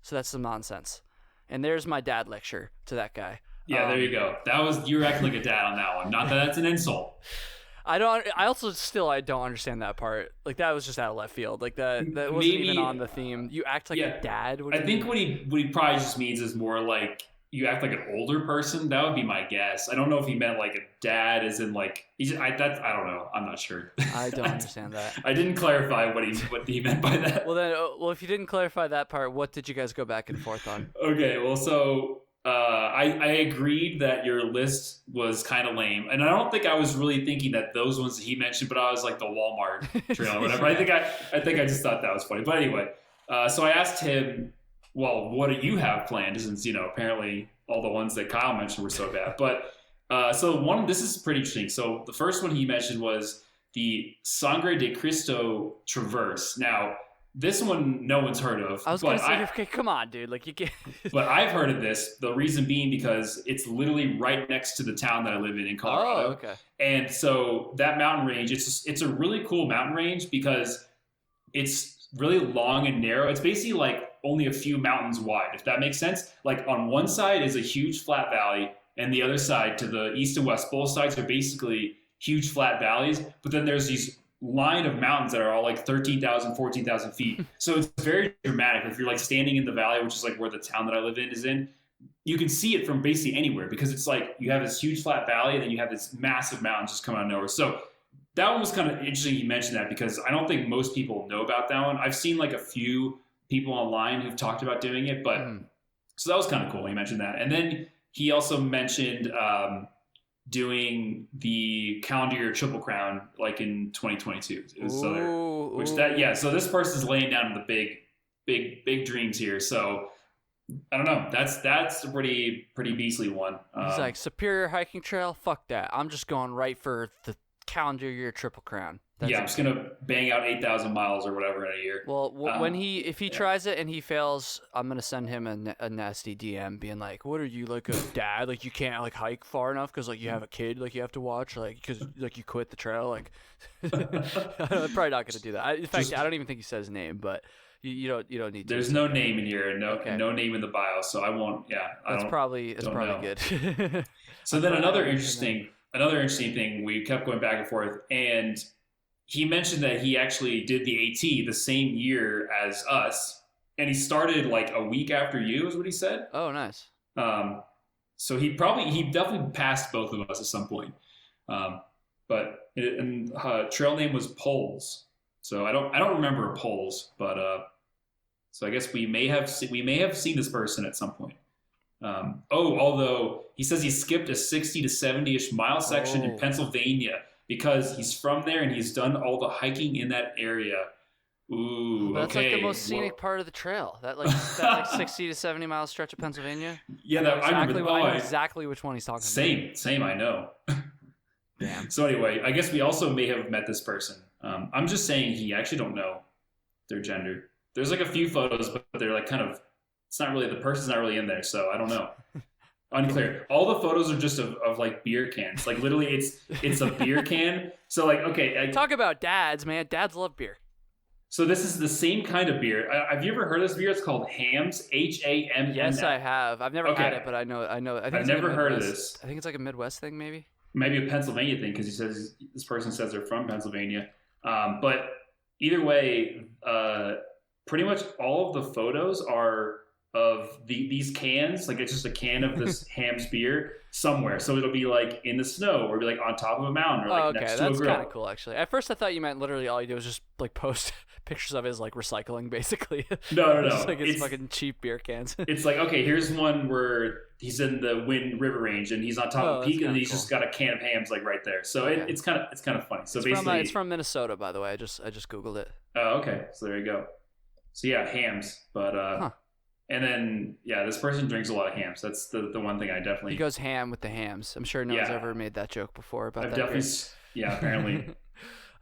A: So that's some nonsense. And there's my dad lecture to that guy.
B: Yeah, there you go. You were acting like a dad on that one. Not that that's an insult.
A: I don't. I also still I don't understand that part. Like that was just out of left field. Like that wasn't even on the theme. You act like a dad.
B: I think what he probably just means is more like you act like an older person. That would be my guess. I don't know if he meant like a dad, as in like I don't know. I'm not sure.
A: I don't understand that.
B: I didn't clarify what he meant by that.
A: Well, if you didn't clarify that part, what did you guys go back and forth on?
B: Okay, well, so I agreed that your list was kind of lame, and I don't think I was really thinking that those ones that he mentioned, but I was like the Walmart trail or whatever.
A: Yeah.
B: I think I just thought that was funny. But anyway, so I asked him, well, what do you have planned? Since apparently all the ones that Kyle mentioned were so bad. But this is pretty interesting. So the first one he mentioned was the Sangre de Cristo Traverse. Now, this one no one's heard of.
A: I was going to say, okay, come on, dude. Like you can't.
B: But I've heard of this. The reason being because it's literally right next to the town that I live in Colorado.
A: Oh, okay.
B: And so that mountain range, it's a really cool mountain range because it's really long and narrow. It's basically like only a few mountains wide, if that makes sense. Like on one side is a huge flat valley, and the other side to the east and west, both sides are basically huge flat valleys. But then there's these line of mountains that are all like 13,000, 14,000 feet. So it's very dramatic. If you're like standing in the valley, which is like where the town that I live in is in, you can see it from basically anywhere because it's like you have this huge flat valley and then you have this massive mountain just coming out of nowhere. So that one was kind of interesting you mentioned that because I don't think most people know about that one. I've seen like a few people online who've talked about doing it, but so that was kind of cool. He mentioned that. And then he also mentioned doing the calendar year Triple Crown like in 2022. So this person's laying down the big dreams here. So I don't know. That's a pretty beastly one.
A: He's like, Superior Hiking Trail? Fuck that. I'm just going right for the calendar year Triple Crown.
B: I'm just gonna bang out 8,000 miles or whatever in a year.
A: Well, if he tries it and he fails, I'm gonna send him a nasty DM, being like, "What are you, like a dad? Like you can't like hike far enough because like you have a kid like you have to watch like because like you quit the trail like." I'm probably not gonna do that. In fact, I don't even think he said his name, but you don't need to.
B: There's no name in here, no name in the bio, so I won't. Yeah,
A: that's probably good.
B: So then another interesting thing, we kept going back and forth, and he mentioned that he actually did the AT the same year as us, and he started like a week after you, is what he said.
A: Oh, nice.
B: So he definitely passed both of us at some point. But trail name was Poles. So I don't remember Poles, but so I guess we may have seen this person at some point. Although he says he skipped a 60 to 70-ish mile section in Pennsylvania because he's from there and he's done all the hiking in that area. Ooh,
A: that's like the most scenic part of the trail. That 60 to 70 mile stretch of Pennsylvania.
B: Yeah, I know
A: exactly which one he's talking about.
B: Same, I know.
A: Damn.
B: So anyway, I guess we also may have met this person. I'm just saying he actually don't know their gender. There's like a few photos, but they're like kind of, it's not really, the person's not really in there, so I don't know. Unclear. All the photos are just of like beer cans. Like literally it's a beer can. So like, okay.
A: Talk about dads, man. Dads love beer.
B: So this is the same kind of beer. Have you ever heard of this beer? It's called Hamm's, Hamm.
A: Yes, I have. I've never had it, but I know. I think
B: I've never heard of this.
A: I think it's like a Midwest thing, maybe.
B: Maybe a Pennsylvania thing because this person says they're from Pennsylvania. But either way, pretty much all of the photos are of these cans. Like it's just a can of this Hamm's beer somewhere. So it'll be like in the snow or be like on top of a mountain or like next to a grill.
A: That's kind of cool, actually. At first I thought you meant literally all you do was just like post pictures of his like recycling, basically.
B: No.
A: It's like it's fucking cheap beer cans.
B: It's like, okay, here's one where he's in the Wind River Range and he's on top of a peak and he's just got a can of Hamm's like right there. So it's kind of funny. So
A: it's from Minnesota, by the way. I just Googled it.
B: Oh, okay. So there you go. So yeah, Hamm's, but and then this person drinks a lot of Hamm's. That's the one thing I definitely.
A: He goes ham with the Hamm's. I'm sure no one's ever made that joke before about that.
B: Definitely, apparently.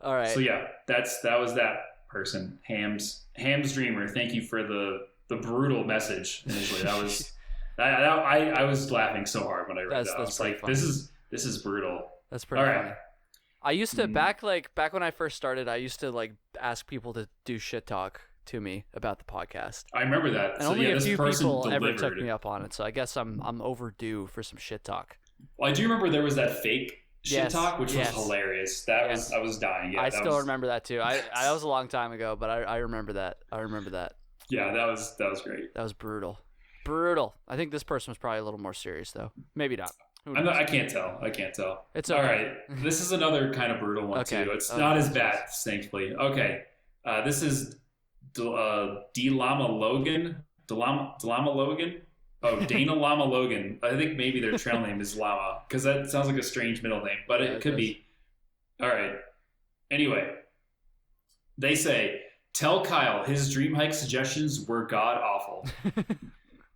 A: All right.
B: So that was that person, Hamm's Dreamer. Thank you for the brutal message initially. That was I was laughing so hard when I read that. I was like, funny. This is brutal.
A: That's pretty funny. I used to back when I first started, I used to like ask people to do shit talk to me about the podcast.
B: I remember that.
A: And only a few people ever took me up on it, so I guess I'm overdue for some shit talk.
B: Well, I do remember there was that fake shit talk, which was hilarious. I was dying. Yeah,
A: I still remember that too. That was a long time ago, but I remember that.
B: Yeah, that was great.
A: That was brutal. I think this person was probably a little more serious though. Maybe not.
B: I can't tell. It's okay. All right. This is another kind of brutal one too. It's not as bad, thankfully. Okay. This is Lama Logan. Oh, Dana Lama Logan. I think maybe their trail name is Lama because that sounds like a strange middle name, but it could be. All right. Anyway, they say, tell Kyle his dream hike suggestions were god awful.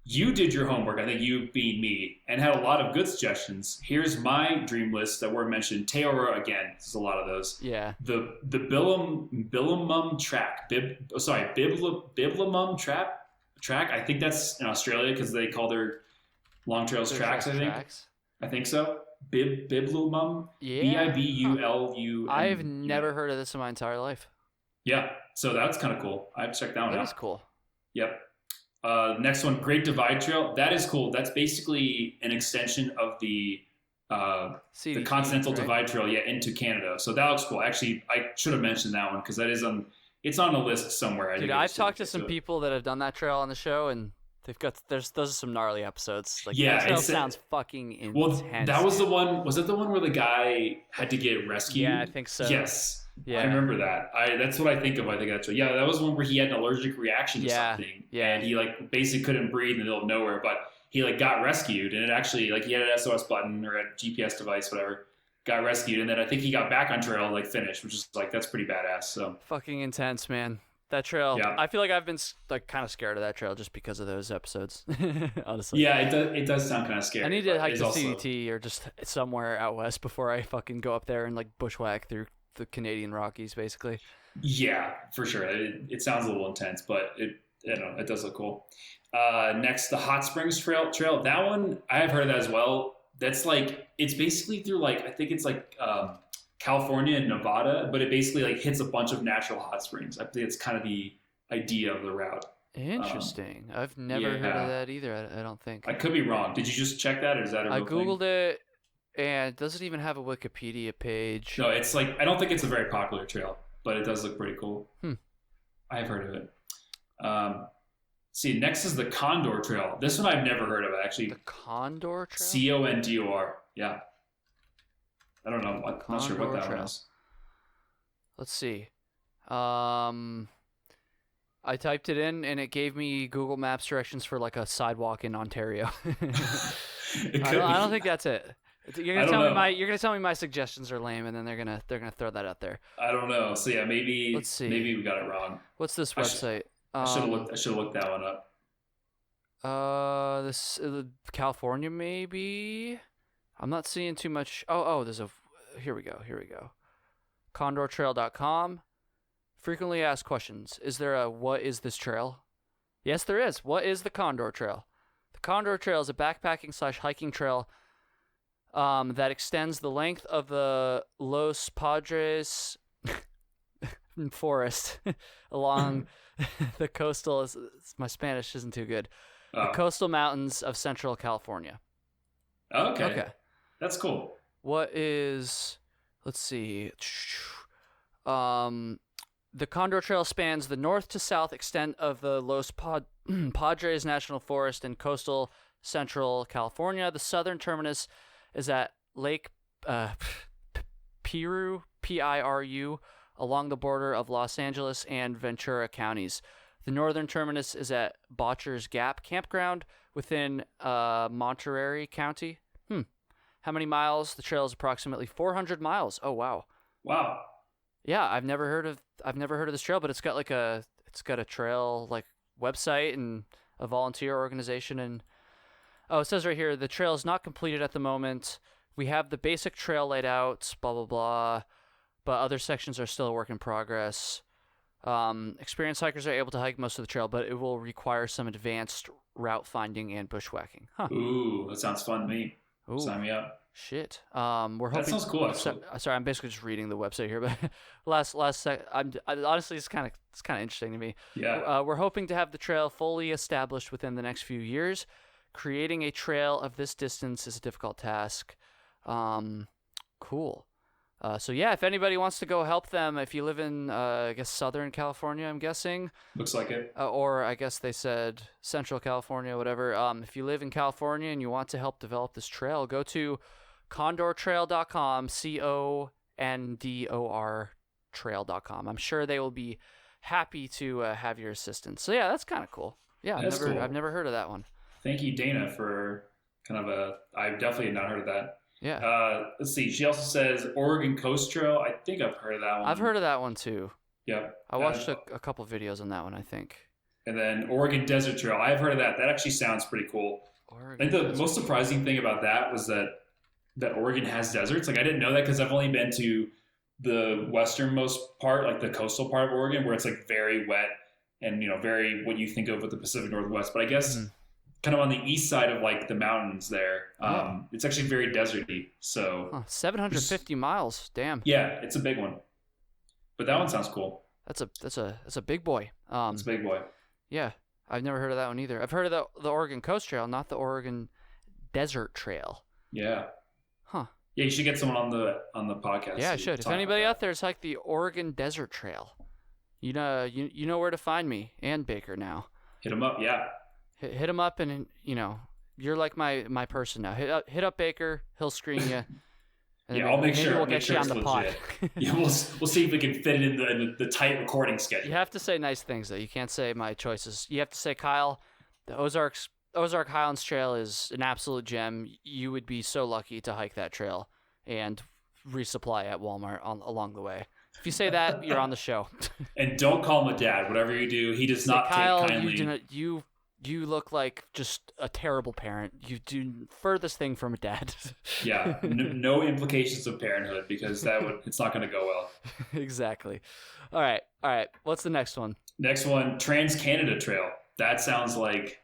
B: You did your homework, I think you being me, and had a lot of good suggestions. Here's my dream list that were mentioned. Teora again. There's a lot of those.
A: Yeah.
B: The Billimum track. Biblimum track. I think that's in Australia because they call their long trails tracks, I think. I think so. Biblumum.
A: Yeah.
B: Bibulu.
A: I've never heard of this in my entire life.
B: Yeah. So that's kind of cool. I've checked that one out.
A: That is cool.
B: Yep. Next one, Great Divide Trail. That is cool. That's basically an extension of the Continental Divide Trail, into Canada. So that looks cool. Actually, I should have mentioned that one because that is it's on a list somewhere.
A: Dude, I've talked to some people that have done that trail on the show, and those are some gnarly episodes. Like, that trail sounds fucking intense. Well,
B: that was the one. Was that the one where the guy had to get rescued?
A: Yeah, I think so.
B: Yes. Yeah. I remember that. That's what I think of. I think that's that was one where he had an allergic reaction to something. Yeah. And he basically couldn't breathe in the middle of nowhere, but he got rescued, and it actually he had an SOS button or a GPS device, whatever. Got rescued, and then I think he got back on trail and finished, which is that's pretty badass. So
A: fucking intense, man. That trail. Yeah. I feel like I've been kind of scared of that trail just because of those episodes. Honestly.
B: Yeah, it does sound kind of scary.
A: I need to hike to CDT or just somewhere out west before I fucking go up there and bushwhack through the Canadian Rockies, basically.
B: Yeah, for sure. It sounds a little intense, but it does look cool. Next, the Hot Springs Trail. That one I have heard of that as well. That's it's basically through I think it's California and Nevada, but it basically hits a bunch of natural hot springs. I think it's kind of the idea of the route.
A: Interesting. I've never heard of that either. I don't think.
B: I could be wrong. Did you just check that, or is that a real thing?
A: I googled it, and it doesn't even have a Wikipedia page.
B: No, it's I don't think it's a very popular trail, but it does look pretty cool. I've heard of it. See, next is the Condor Trail. This one I've never heard of, actually.
A: The Condor Trail?
B: Condor. Yeah. I don't know. I'm not sure what that one is.
A: Let's see. I typed it in, and it gave me Google Maps directions for a sidewalk in Ontario. I don't think that's it. You're gonna tell me my suggestions are lame, and then they're gonna throw that out there.
B: I don't know. So yeah, maybe
A: let's see.
B: Maybe we got it wrong.
A: What's this website?
B: I should have looked that one up.
A: This California maybe. I'm not seeing too much. Oh, there's here we go. CondorTrail.com. Frequently asked questions. Is there a what is this trail? Yes, there is. What is the Condor Trail? The Condor Trail is a backpacking/hiking trail that extends the length of the Los Padres forest along the coastal. My Spanish isn't too good. The coastal mountains of Central California.
B: Okay. That's cool.
A: What is... Let's see. The Condor Trail spans the north to south extent of the Los Padres National Forest in coastal Central California. The southern terminus is at Lake Piru, Piru, along the border of Los Angeles and Ventura counties. The northern terminus is at Botcher's Gap Campground within Monterey County. How many miles? The trail is approximately 400 miles. Oh wow.
B: Wow.
A: Yeah, I've never heard of this trail, but it's got a trail website and a volunteer organization, and it says right here the trail is not completed at the moment. We have the basic trail laid out, blah blah blah, but other sections are still a work in progress. Experienced hikers are able to hike most of the trail, but it will require some advanced route finding and bushwhacking. Huh.
B: Ooh, that sounds fun to me. Ooh, sign me up.
A: Shit. We're hoping. That
B: sounds cool. Actually.
A: Sorry, I'm basically just reading the website here, but last sec. Honestly, it's kind of interesting to me.
B: Yeah.
A: We're hoping to have the trail fully established within the next few years. Creating a trail of this distance is a difficult task. Cool. So yeah, if anybody wants to go help them, if you live in, I guess Southern California, I'm guessing.
B: Looks like it.
A: Or I guess they said Central California, whatever. If you live in California and you want to help develop this trail, go to condortrail.com, CONDOR trail.com. I'm sure they will be happy to have your assistance. So yeah, that's kind of cool. Yeah,
B: Cool.
A: I've never heard of that one.
B: Thank you, Dana, for kind of I definitely had not heard of that.
A: Yeah.
B: Let's see. She also says Oregon Coast Trail. I think I've heard of that one.
A: I've heard of that one too.
B: Yep.
A: I watched a couple videos on that one, I think.
B: And then Oregon Desert Trail. I've heard of that. That actually sounds pretty cool. I think the most surprising thing about that was that Oregon has deserts. Like I didn't know that because I've only been to the westernmost part, like the coastal part of Oregon, where it's like very wet and very what you think of with the Pacific Northwest. But I guess kind of on the east side of like the mountains there, it's actually very deserty. So
A: 750 miles. Damn.
B: Yeah, it's a big one. But that one sounds cool.
A: That's a big boy.
B: It's a big boy.
A: Yeah, I've never heard of that one either. I've heard of the Oregon Coast Trail, not the Oregon Desert Trail.
B: Yeah.
A: Huh.
B: Yeah, you should get someone on the podcast.
A: Yeah, I should. If anybody out there is like the Oregon Desert Trail, you know where to find me and Baker now.
B: Hit him up, yeah.
A: Hit him up, and you're like my person now. Hit up Baker, he'll screen you.
B: And I'll make sure.
A: We'll get you on the pod.
B: Yeah, we'll see if we can fit it in the tight recording schedule.
A: You have to say nice things though. You can't say my choices. You have to say, Kyle, the Ozark Highlands Trail is an absolute gem. You would be so lucky to hike that trail and resupply at Walmart along the way. If you say that, you're on the show.
B: And don't call him a dad. Whatever you do, he does not
A: Kyle,
B: take kindly.
A: You look like just a terrible parent. You do furthest thing from a dad.
B: Yeah, no implications of parenthood because it's not going to go well.
A: Exactly. All right. What's the next one?
B: Next one, Trans-Canada Trail. That sounds like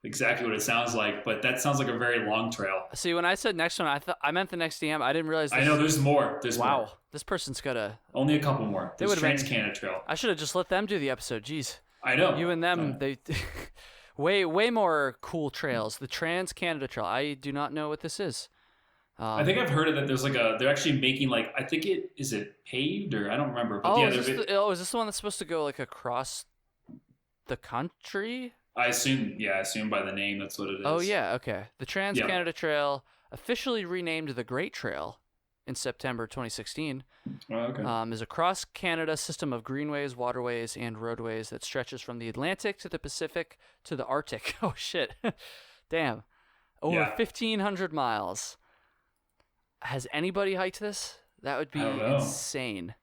B: exactly what it sounds like, but that sounds like a very long trail.
A: See, when I said next one, I meant the next DM. I didn't realize.
B: I know there's more.
A: Wow,
B: more.
A: This person's got
B: only a couple more. There's Trans-Canada Trail.
A: I should have just let them do the episode. Jeez.
B: I know.
A: You and them, they way more cool trails. The Trans-Canada Trail. I do not know what this is.
B: I think I've heard of that. There's they're actually making I think is it paved or I don't remember. But
A: is this the one that's supposed to go across the country?
B: I assume by the name that's what it is.
A: Oh yeah, okay. The Trans-Canada Trail, officially renamed the Great Trail in September 2016, is a cross-Canada system of greenways, waterways, and roadways that stretches from the Atlantic to the Pacific to the Arctic. Oh shit. Damn. Over 1,500 miles. Has anybody hiked this? That would be insane.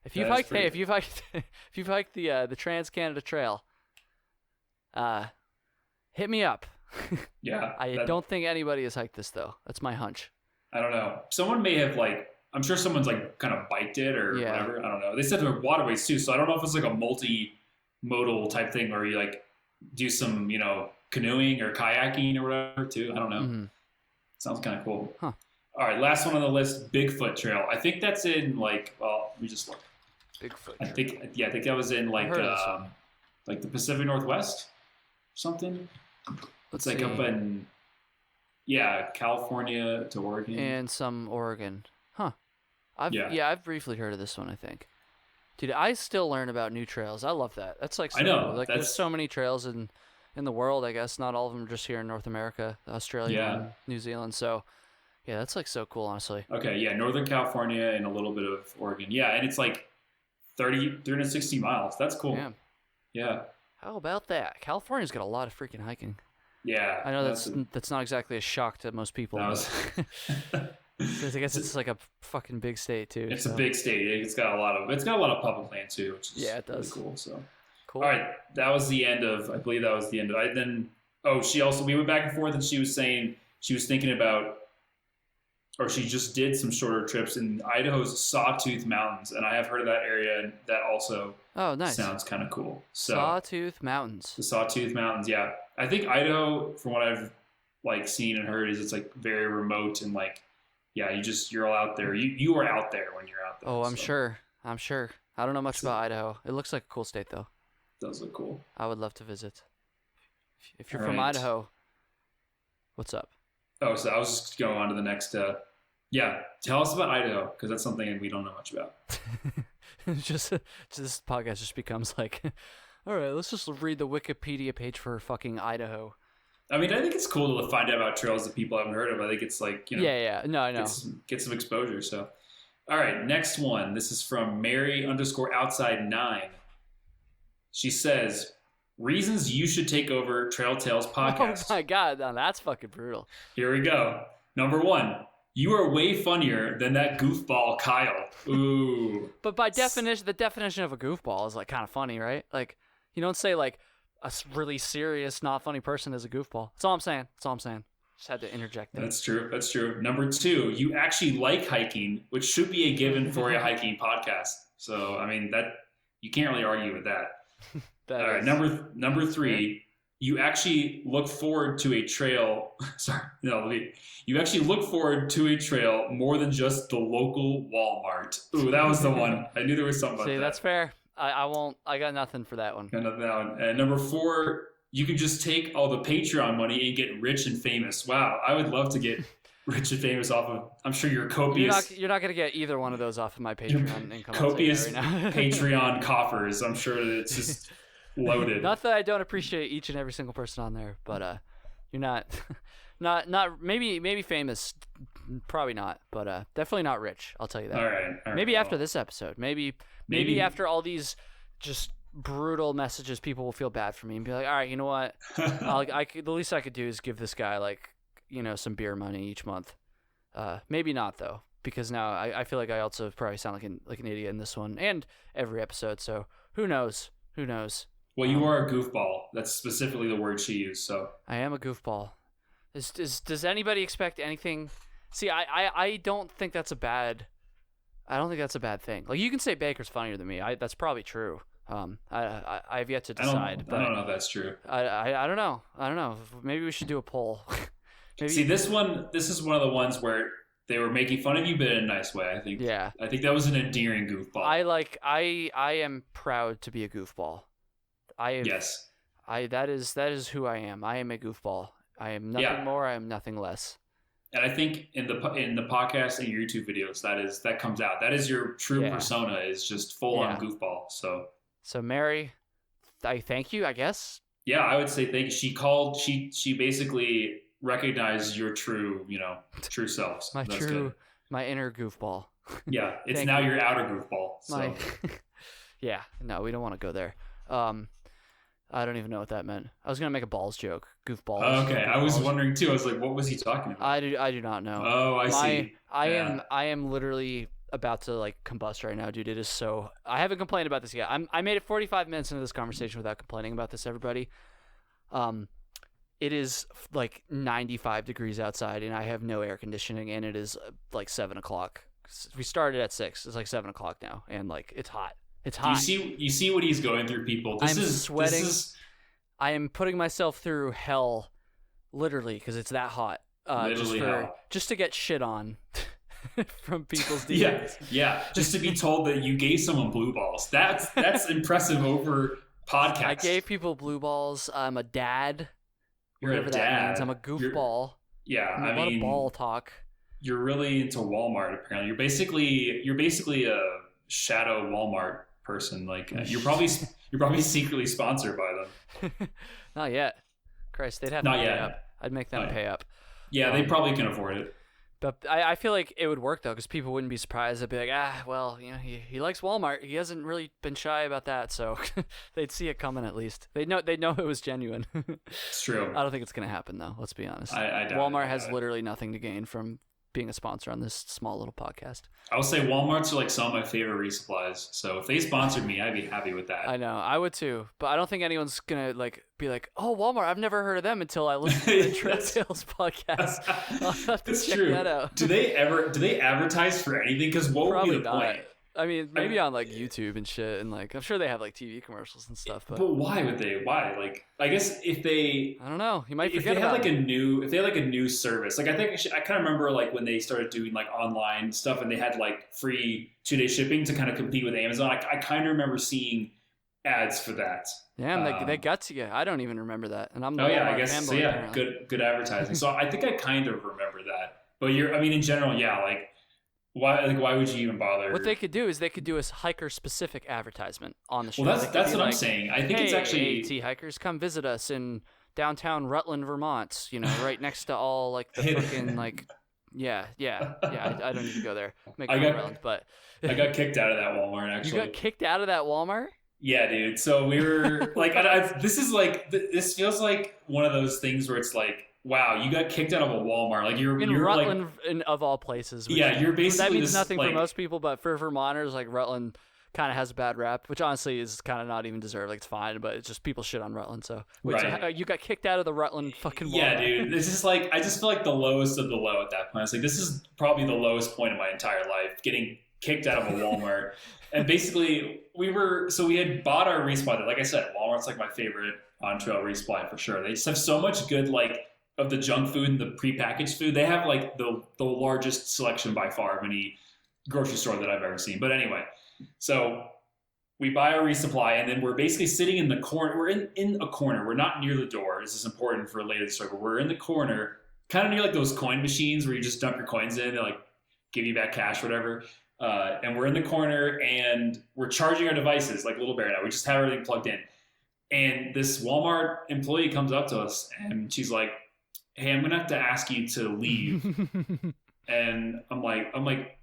A: If you've hiked the Trans-Canada Trail, hit me up.
B: Yeah.
A: I don't think anybody has hiked this though. That's my hunch.
B: I don't know. Someone may have I'm sure someone's kind of biked it or whatever. I don't know. They said there were waterways too, so I don't know if it's a multi-modal type thing where you do some, canoeing or kayaking or whatever too. I don't know. Mm-hmm. Sounds kind of cool.
A: Huh.
B: All right, last one on the list, Bigfoot Trail. I think that's in let me just look.
A: Bigfoot.
B: I think that was in the Pacific Northwest or something. It's up in California to Oregon.
A: And some Oregon. Huh. I've briefly heard of this one, I think. Dude, I still learn about new trails. I love that. That's so
B: I know.
A: Cool. There's so many trails in the world, I guess. Not all of them are just here in North America, Australia, and New Zealand. So, yeah, that's so cool, honestly.
B: Okay, yeah, Northern California and a little bit of Oregon. Yeah, and it's 360 miles. That's cool.
A: Damn.
B: Yeah.
A: How about that? California's got a lot of freaking hiking.
B: Yeah.
A: I know that's not exactly a shock to most people. I guess it's a fucking big state too.
B: It's a big state. It's got a lot of public land too, which is
A: really
B: cool. So
A: cool.
B: All right, that was the end of. I believe that was the end of. We went back and forth, and she was saying she was thinking about, or she just did some shorter trips in Idaho's Sawtooth Mountains, and I have heard of that area, and that also sounds kind of cool. So
A: Sawtooth Mountains.
B: The Sawtooth Mountains, yeah. I think Idaho, from what I've seen and heard, is it's very remote and you're all out there. You are out there when you're out there.
A: Oh, I'm sure. I don't know much about Idaho. It looks like a cool state though.
B: It does look cool.
A: I would love to visit. If you're from Idaho, what's up?
B: Oh, so I was just going on to the Yeah, tell us about Idaho because that's something we don't know much about.
A: just this podcast just becomes like, all right, let's just read the Wikipedia page for fucking Idaho.
B: I mean, I think it's cool to find out about trails that people haven't heard of. I think it's like,
A: Yeah. No, I know.
B: Get some exposure. So, all right, next one. This is from Mary_outside9. She says, reasons you should take over Trail Tales podcast.
A: Oh my God, now that's fucking brutal.
B: Here we go. Number 1, you are way funnier than that goofball Kyle. Ooh.
A: But by definition, the definition of a goofball is like kind of funny, right? Like, you don't say like a really serious, not funny person is a goofball. That's all I'm saying. Just had to interject there.
B: That's true. Number 2, you actually like hiking, which should be a given for a hiking podcast. So, I mean, that you can't really argue with that. All right, number 3, you actually look forward to a trail. You actually look forward to a trail more than just the local Walmart. Ooh, that was the one. I knew there was something about that.
A: See, that's fair. I won't. I got nothing for that one.
B: And number 4, you can just take all the Patreon money and get rich and famous. Wow, I would love to get rich and famous off of. I'm sure you're copious.
A: You're not gonna get either one of those off of my Patreon income.
B: Copious
A: right now.
B: Patreon coffers. I'm sure that it's just loaded.
A: Not that I don't appreciate each and every single person on there, but you're not maybe famous, probably not, but definitely not rich. I'll tell you that.
B: All right.
A: Maybe after this episode, maybe after all these just brutal messages, people will feel bad for me and be like, all right, you know what? The least I could do is give this guy some beer money each month. Maybe not though, because now I feel like I also probably sound like an idiot in this one and every episode. So who knows?
B: Well, you are a goofball. That's specifically the word she used. So
A: I am a goofball. Does anybody expect anything? See, I don't think that's a bad. I don't think that's a bad thing. Like, you can say Baker's funnier than me. That's probably true. I've yet to decide.
B: I don't know if that's true.
A: I don't know. Maybe we should do a poll.
B: See, this is one of the ones where they were making fun of you, but in a nice way. I think.
A: Yeah. I
B: think that was an endearing goofball.
A: I am proud to be a goofball.
B: Yes.
A: That is who I am. I am a goofball. I am nothing more. I am nothing less.
B: And I think in the podcast and your YouTube videos, that comes out. That is your true persona, is just full on goofball. So
A: Mary, I thank you, I guess.
B: Yeah, I would say thank you. She basically recognized your true selves.
A: My inner goofball.
B: Yeah, it's now your outer goofball. So.
A: Yeah, no, we don't want to go there. I don't even know what that meant. I was gonna make a balls joke, goofballs.
B: Okay, I was wondering too. I was like, what was he talking about?
A: I do not know.
B: Oh, I see.
A: I am literally about to combust right now, dude. It is so. I haven't complained about this yet. I made it 45 minutes into this conversation without complaining about this, everybody. It is 95 degrees outside, and I have no air conditioning, and it is 7 o'clock. We started at 6. It's 7 o'clock now, and it's hot. It's hot.
B: You see what he's going through, people. I'm
A: sweating. I am putting myself through hell, literally, because it's that hot. Just to get shit on from people's DMs.
B: Yeah. Just to be told that you gave someone blue balls. That's impressive over podcasts.
A: I gave people blue balls. I'm a dad.
B: You're
A: whatever
B: a dad.
A: That means. I'm a goofball.
B: I
A: mean, ball talk.
B: You're really into Walmart. Apparently, you're basically a shadow Walmart person. You're probably secretly sponsored by them.
A: Not yet. Christ, they'd have to pay up. I'd make them pay up.
B: Yeah, they probably can afford it.
A: But I feel like it would work though, because people wouldn't be surprised. They'd be like, he likes Walmart. He hasn't really been shy about that, so they'd see it coming at least. They'd know it was genuine.
B: It's true.
A: I don't think it's gonna happen though. Let's be honest.
B: I doubt
A: Walmart has literally nothing to gain from being a sponsor on this small little podcast.
B: I will say Walmarts are some of my favorite resupplies. So if they sponsored me, I'd be happy with that.
A: I know, I would too. But I don't think anyone's gonna be like, oh, Walmart, I've never heard of them until I listen to the Trail Tales podcast. I'll have to check that out.
B: Do they advertise for anything? Because what would be the point?
A: I mean, maybe on YouTube and shit, and I'm sure they have TV commercials and stuff. But
B: why would they? Why? I guess if they,
A: I don't know. You might
B: if
A: forget
B: they had
A: about
B: if they had a new service. I think I kind of remember when they started doing online stuff and they had free 2-day shipping to kind of compete with Amazon. I kind of remember seeing ads for that.
A: Yeah, they got to you. I don't even remember that, and I'm
B: I guess so. Yeah, good advertising. So I think I kind of remember that. But I mean, in general, yeah, like why would you even bother?
A: What they could do is they could do a hiker-specific advertisement on the show.
B: Well, that's what I'm saying. I think it's actually
A: AT hikers, come visit us in downtown Rutland, Vermont. You know, right next to all like the fucking like. Yeah. I don't need to go there. Rutland, but
B: I got kicked out of that Walmart. Actually,
A: you got kicked out of that Walmart?
B: Yeah, dude. So we were like, this feels like one of those things where it's like, wow, you got kicked out of a Walmart. Like you're
A: Rutland,
B: like,
A: of all places.
B: You're basically
A: that means nothing for most people, but for Vermonters, like Rutland kind of has a bad rep, which honestly is kind of not even deserved. Like it's fine, but it's just people shit on Rutland. So, so you got kicked out of the Rutland fucking Walmart.
B: Yeah, dude. This is like I just feel like the lowest of the low at that point. It's like this is probably the lowest point of my entire life, getting kicked out of a Walmart. And basically, we had bought our resupply there. Like I said, Walmart's like my favorite on-trail resupply for sure. They just have so much good, like, of the junk food and the prepackaged food. They have, like, the largest selection by far of any grocery store that I've ever seen. But anyway, so we buy our resupply, and then we're basically sitting in the corner. We're in a corner. We're not near the door. This is important for later in the story. But we're in the corner, kind of near, like, those coin machines where you just dump your coins in. They, like, give you back cash, whatever. And we're in the corner and we're charging our devices like Little Bear now. We just have everything plugged in. And this Walmart employee comes up to us and she's like, "Hey, I'm going to have to ask you to leave." And I'm like,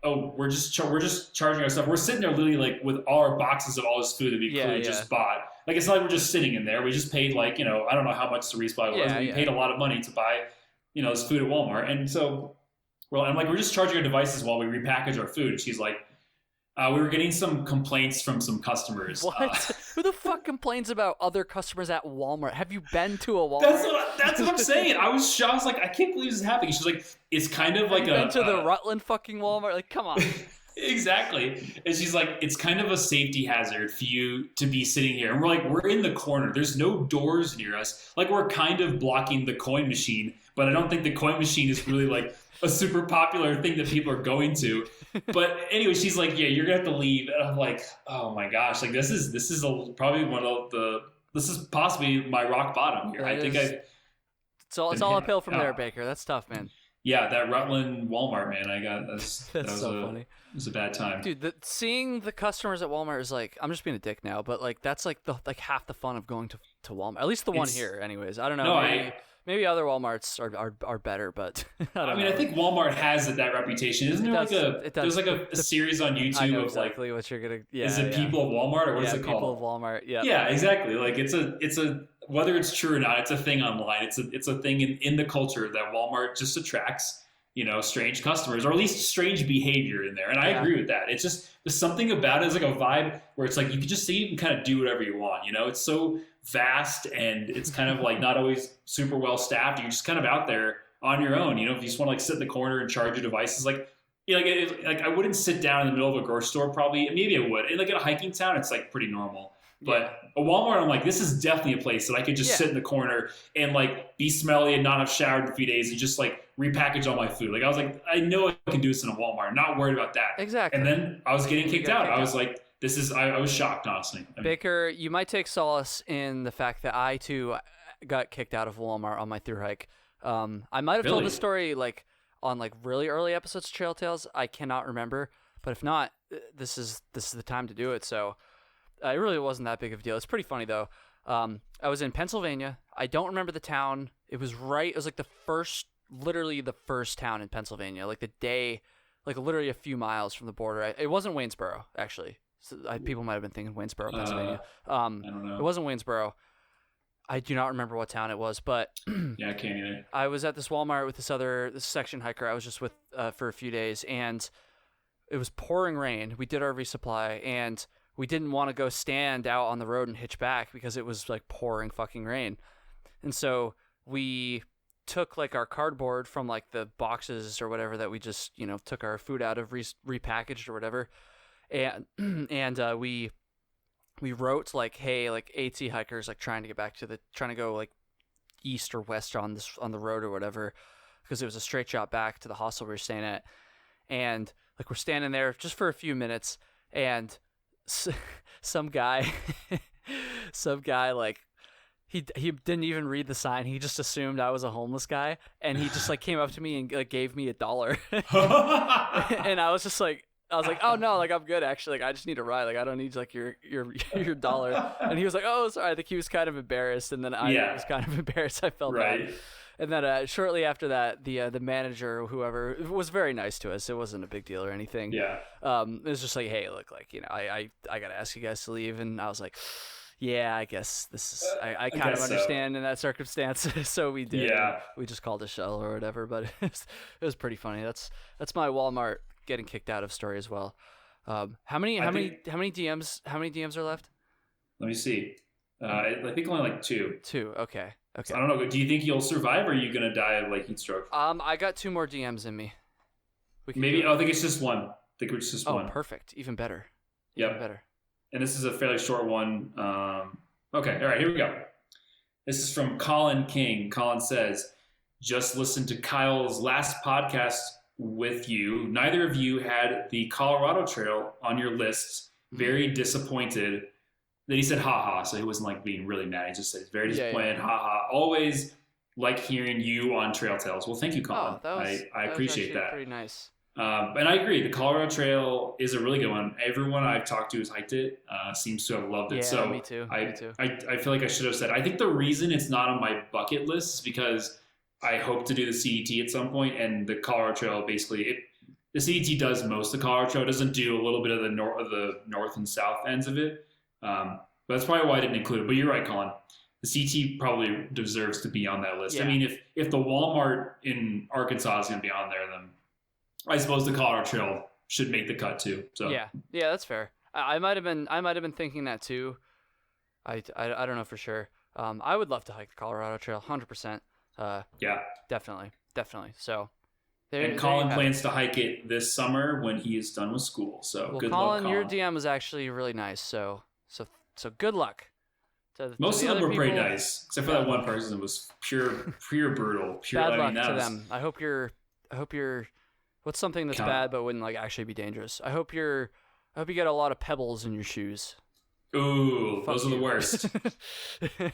B: "Oh, we're just charging our stuff." We're sitting there literally like with all our boxes of all this food that we clearly just bought. Like, it's not like we're just sitting in there. We just paid like, I don't know how much the resupply was. We paid a lot of money to buy, this food at Walmart. And so I'm like, we're just charging our devices while we repackage our food. And she's like, we were getting some complaints from some customers.
A: What? Who the fuck complains about other customers at Walmart? Have you been to a Walmart?
B: That's what I'm saying. I was shocked. I was like, I can't believe this is happening. She's like, it's kind of like
A: been to the Rutland fucking Walmart? Like, come on.
B: Exactly. And she's like, it's kind of a safety hazard for you to be sitting here. And we're like, we're in the corner. There's no doors near us. Like, we're kind of blocking the coin machine, but I don't think the coin machine is really like a super popular thing that people are going to. But anyway, she's like, yeah, you're gonna have to leave. And I'm like, oh my gosh, like this is probably this is possibly my rock bottom here.
A: It's all uphill from there, Baker. That's tough, man.
B: Yeah, that Rutland Walmart, man. That was
A: so funny. It
B: was a bad time,
A: dude. Seeing the customers at Walmart is like, I'm just being a dick now, but like that's like half the fun of going to Walmart. At least the one here, anyways. I don't know.
B: No,
A: maybe other Walmarts are better, but
B: I think Walmart has that reputation. Isn't there there's like a series on YouTube?
A: I know exactly what you're gonna. Yeah,
B: is it People of Walmart or what is it called?
A: People of Walmart. Yeah.
B: Yeah, exactly. Like it's a whether it's true or not, it's a thing online. It's a thing in the culture that Walmart just attracts, strange customers, or at least strange behavior in there. And I agree with that. It's just, there's something about it. It's like a vibe where it's like, you can just see, you can kind of do whatever you want. It's so vast and it's kind of like not always super well staffed. You're just kind of out there on your own. If you just want to like sit in the corner and charge your devices, like I wouldn't sit down in the middle of a grocery store probably. Maybe I would. And like in a hiking town, it's like pretty normal. But a Walmart, I'm like, this is definitely a place that I could just sit in the corner and like be smelly and not have showered in a few days and just like repackage all my food. Like I was like, I know I can do this in a Walmart. I'm not worried about that.
A: Exactly.
B: And then I was getting kicked out. I was like, I was shocked, honestly.
A: Baker, you might take solace in the fact that I too got kicked out of Walmart on my through hike. I might have told the story like on like really early episodes of Trail Tales. I cannot remember, but if not, this is the time to do it. So. It really wasn't that big of a deal. It's pretty funny, though. I was in Pennsylvania. I don't remember the town. It was like literally the first town in Pennsylvania. Like the day, like literally a few miles from the border. It wasn't Waynesboro, actually. So people might have been thinking Waynesboro, Pennsylvania.
B: I don't know.
A: It wasn't Waynesboro. I do not remember what town it was, but
B: yeah, I can't either.
A: I was at this Walmart with this section hiker I was just with for a few days, and it was pouring rain. We did our resupply, and we didn't want to go stand out on the road and hitch back because it was like pouring fucking rain. And so we took like our cardboard from like the boxes or whatever that we just, took our food out of, repackaged or whatever. And we wrote like, hey, like AT hikers, like trying to go like east or west on the road or whatever, because it was a straight shot back to the hostel we were staying at. And like, we're standing there just for a few minutes, and some guy like he didn't even read the sign. He just assumed I was a homeless guy, and he just like came up to me and like gave me $1. And I was like, oh no, like I'm good actually. Like I just need a ride. Like I don't need like your $1. And he was like, oh sorry. I think he was kind of embarrassed, and then I was kind of embarrassed. I felt bad. And then shortly after that, the manager or whoever was very nice to us. It wasn't a big deal or anything.
B: Yeah.
A: It was just like, hey, look, like I gotta ask you guys to leave, and I was like, yeah, I guess this is. I kind of understand in that circumstance, so we did.
B: Yeah.
A: We just called a shell or whatever, but it was pretty funny. That's my Walmart getting kicked out of story as well. How many DMs are left?
B: Let me see. I think only like 2.
A: 2. Okay.
B: So I don't know. Do you think you'll survive, or are you gonna die of like heat stroke?
A: I got 2 more DMs in me.
B: Maybe. I think it's just one. I think it's just one.
A: Oh, perfect. Even better.
B: Yep.
A: Even better.
B: And this is a fairly short one. Okay. All right. Here we go. This is from Colin King. Colin says, "Just listened to Kyle's last podcast with you. Neither of you had the Colorado Trail on your lists. Very disappointed." Then he said, "Ha." So he wasn't like being really mad. He just said, "Very disappointed. Yeah. Ha. Always like hearing you on Trail Tales." Well, thank you, Colin. I appreciate that.
A: Pretty nice.
B: And I agree. The Colorado Trail is a really good one. Everyone I've talked to who's hiked it seems to have loved it.
A: Yeah,
B: so
A: me too.
B: I feel like I should have said. I think the reason it's not on my bucket list is because I hope to do the CET at some point, and the Colorado Trail basically the CET does most of the Colorado Trail. It doesn't do a little bit of the north and south ends of it. But that's probably why I didn't include it. But you're right, Colin. The CT probably deserves to be on that list. Yeah. I mean, if the Walmart in Arkansas is going to be on there, then I suppose the Colorado Trail should make the cut too. So
A: yeah, that's fair. I might have been thinking that too. I don't know for sure. I would love to hike the Colorado Trail, 100%.
B: Yeah,
A: definitely. So.
B: Colin plans to hike it this summer when he is done with school. So good
A: Colin,
B: luck, Colin.
A: Your DM was actually really nice. So good luck.
B: Most of them were pretty nice, except for that one person that was pure brutal.
A: Bad luck to them. I hope you're. What's something that's bad but wouldn't like actually be dangerous? I hope you get a lot of pebbles in your shoes.
B: Ooh, those are the worst.
A: I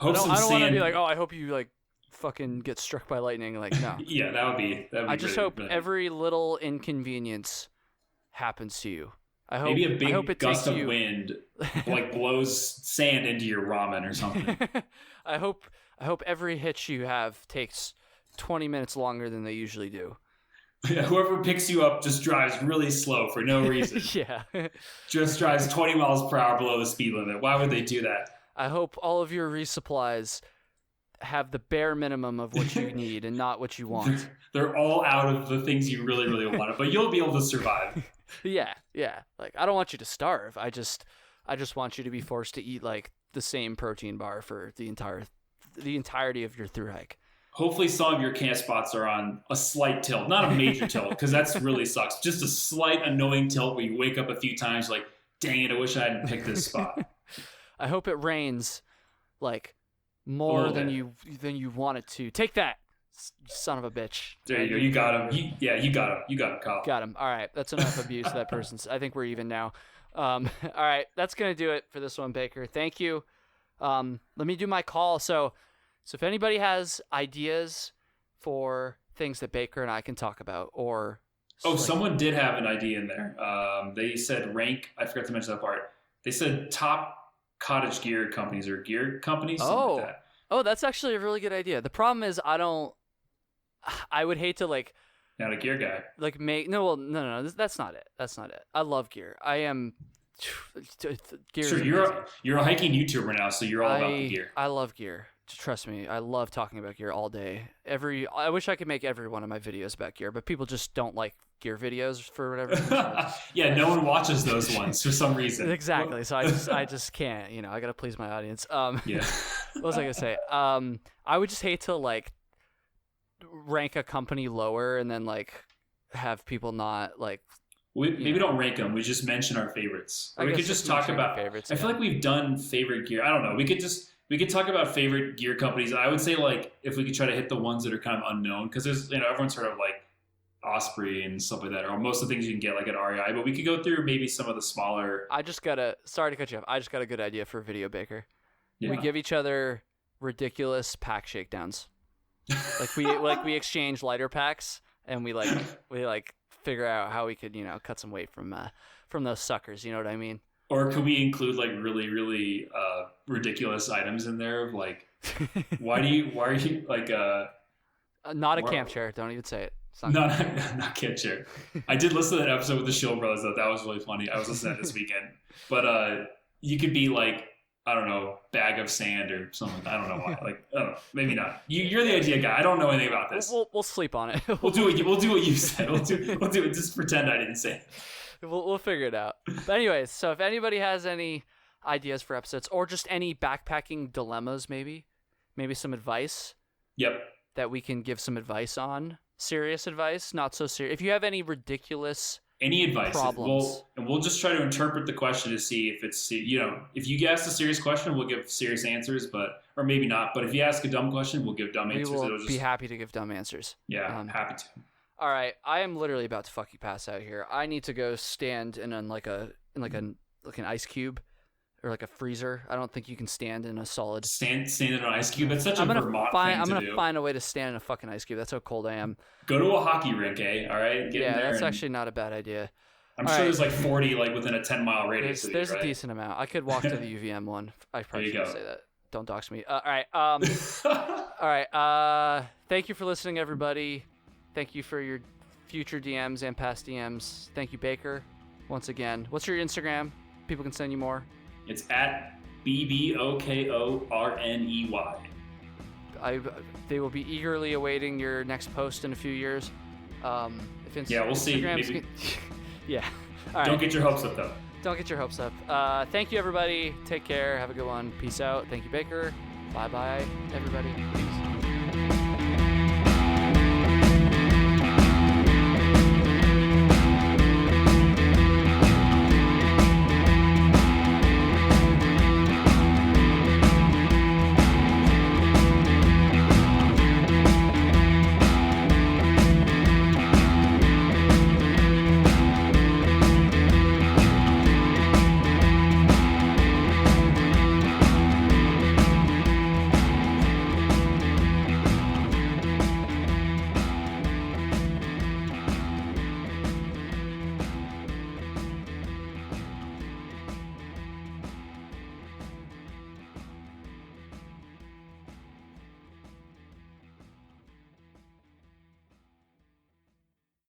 A: don't want to be like, oh, I hope you like fucking get struck by lightning. Like, no.
B: Yeah, that would be. I
A: just hope every little inconvenience happens to you. I hope
B: maybe a big gust of wind like blows sand into your ramen or something.
A: I hope every hitch you have takes 20 minutes longer than they usually do.
B: Yeah, whoever picks you up just drives really slow for no reason.
A: Yeah.
B: Just drives 20 miles per hour below the speed limit. Why would they do that?
A: I hope all of your resupplies have the bare minimum of what you need and not what you want.
B: They're all out of the things you really, really wanted, but you'll be able to survive.
A: Yeah. Like, I don't want you to starve. I just want you to be forced to eat like the same protein bar for the entirety of your through hike.
B: Hopefully some of your camp spots are on a slight tilt, not a major tilt, because that's really sucks. Just a slight annoying tilt where you wake up a few times like, dang it, I wish I hadn't picked this spot.
A: I hope it rains like more than you want it to. Take that, son of a bitch.
B: There you go. You got him. You got him. You got him, Kyle.
A: Got him. All right. That's enough abuse of that person's. I think we're even now. All right. That's going to do it for this one, Baker. Thank you. Let me do my call. So if anybody has ideas for things that Baker and I can talk about, or
B: someone did have an idea in there. They said rank. I forgot to mention that part. They said top cottage gear companies or gear companies. Something like that.
A: Oh, that's actually a really good idea. The problem is I would hate to like.
B: Not a gear guy.
A: Like no. That's not it. I love gear. I am. Gear.
B: Sure, you're a hiking YouTuber now, so you're all about the gear.
A: I love gear. Trust me, I love talking about gear all day. I wish I could make every one of my videos about gear, but people just don't like gear videos for whatever reason.
B: Yeah, no one watches those ones for some reason.
A: Exactly. So I just can't. I got to please my audience.
B: Yeah.
A: What was I gonna say? I would just hate to like rank a company lower and then like have people not like.
B: Maybe don't rank them. We just mention our favorites. Or we could just talk about favorites. I feel like we've done favorite gear. I don't know. We could talk about favorite gear companies. I would say like if we could try to hit the ones that are kind of unknown, because there's everyone's heard of like Osprey and stuff like that, or most of the things you can get like at REI. But we could go through maybe some of the smaller.
A: Sorry to cut you off. I just got a good idea for a video, Baker. We give each other ridiculous pack shakedowns. we exchange lighter packs, and we figure out how we could cut some weight from those suckers. You know what I mean?
B: Or could we include like really really ridiculous items in there? Like, why are you like
A: not a camp chair? Don't even say it.
B: Not camp chair. I did listen to that episode with the Shield Brothers though. That was really funny. I was listening to that this weekend. But you could be like, I don't know, bag of sand or something. I don't know why. Like, I don't know. Maybe not. You're the idea guy. I don't know anything about this.
A: We'll sleep on it.
B: We'll do what you said. We'll do it. Just pretend I didn't say it.
A: We'll figure it out. But anyways, so if anybody has any ideas for episodes or just any backpacking dilemmas, maybe some advice.
B: Yep.
A: That we can give some advice on. Serious advice, not so serious. If you have any ridiculous
B: advice
A: problems,
B: we'll just try to interpret the question to see if it's, if you ask a serious question, we'll give serious answers, or maybe not. But if you ask a dumb question, we'll give dumb answers.
A: We will be happy to give dumb answers.
B: Yeah, I'm happy to.
A: All right, I am literally about to fucking pass out here. I need to go stand in an ice cube. Or like a freezer. I don't think you can stand in a solid... Stand in an ice cube? That's such a Vermont thing to do. I'm going to find a way to stand in a fucking ice cube. That's how cold I am.
B: Go to a hockey rink, All right? Get in there
A: that's actually not a bad idea.
B: I'm sure there's like 40 like within a 10-mile radius.
A: There's a decent amount. I could walk to the UVM one. I probably shouldn't say that. Don't dox me. All right. All right. Thank you for listening, everybody. Thank you for your future DMs and past DMs. Thank you, Baker, once again. What's your Instagram? People can send you more.
B: It's at BBOKORNEY.
A: They will be eagerly awaiting your next post in a few years.
B: We'll see. Maybe.
A: Yeah. All right.
B: Don't get your hopes up, though.
A: Don't get your hopes up. Thank you, everybody. Take care. Have a good one. Peace out. Thank you, Baker. Bye-bye, everybody. Peace.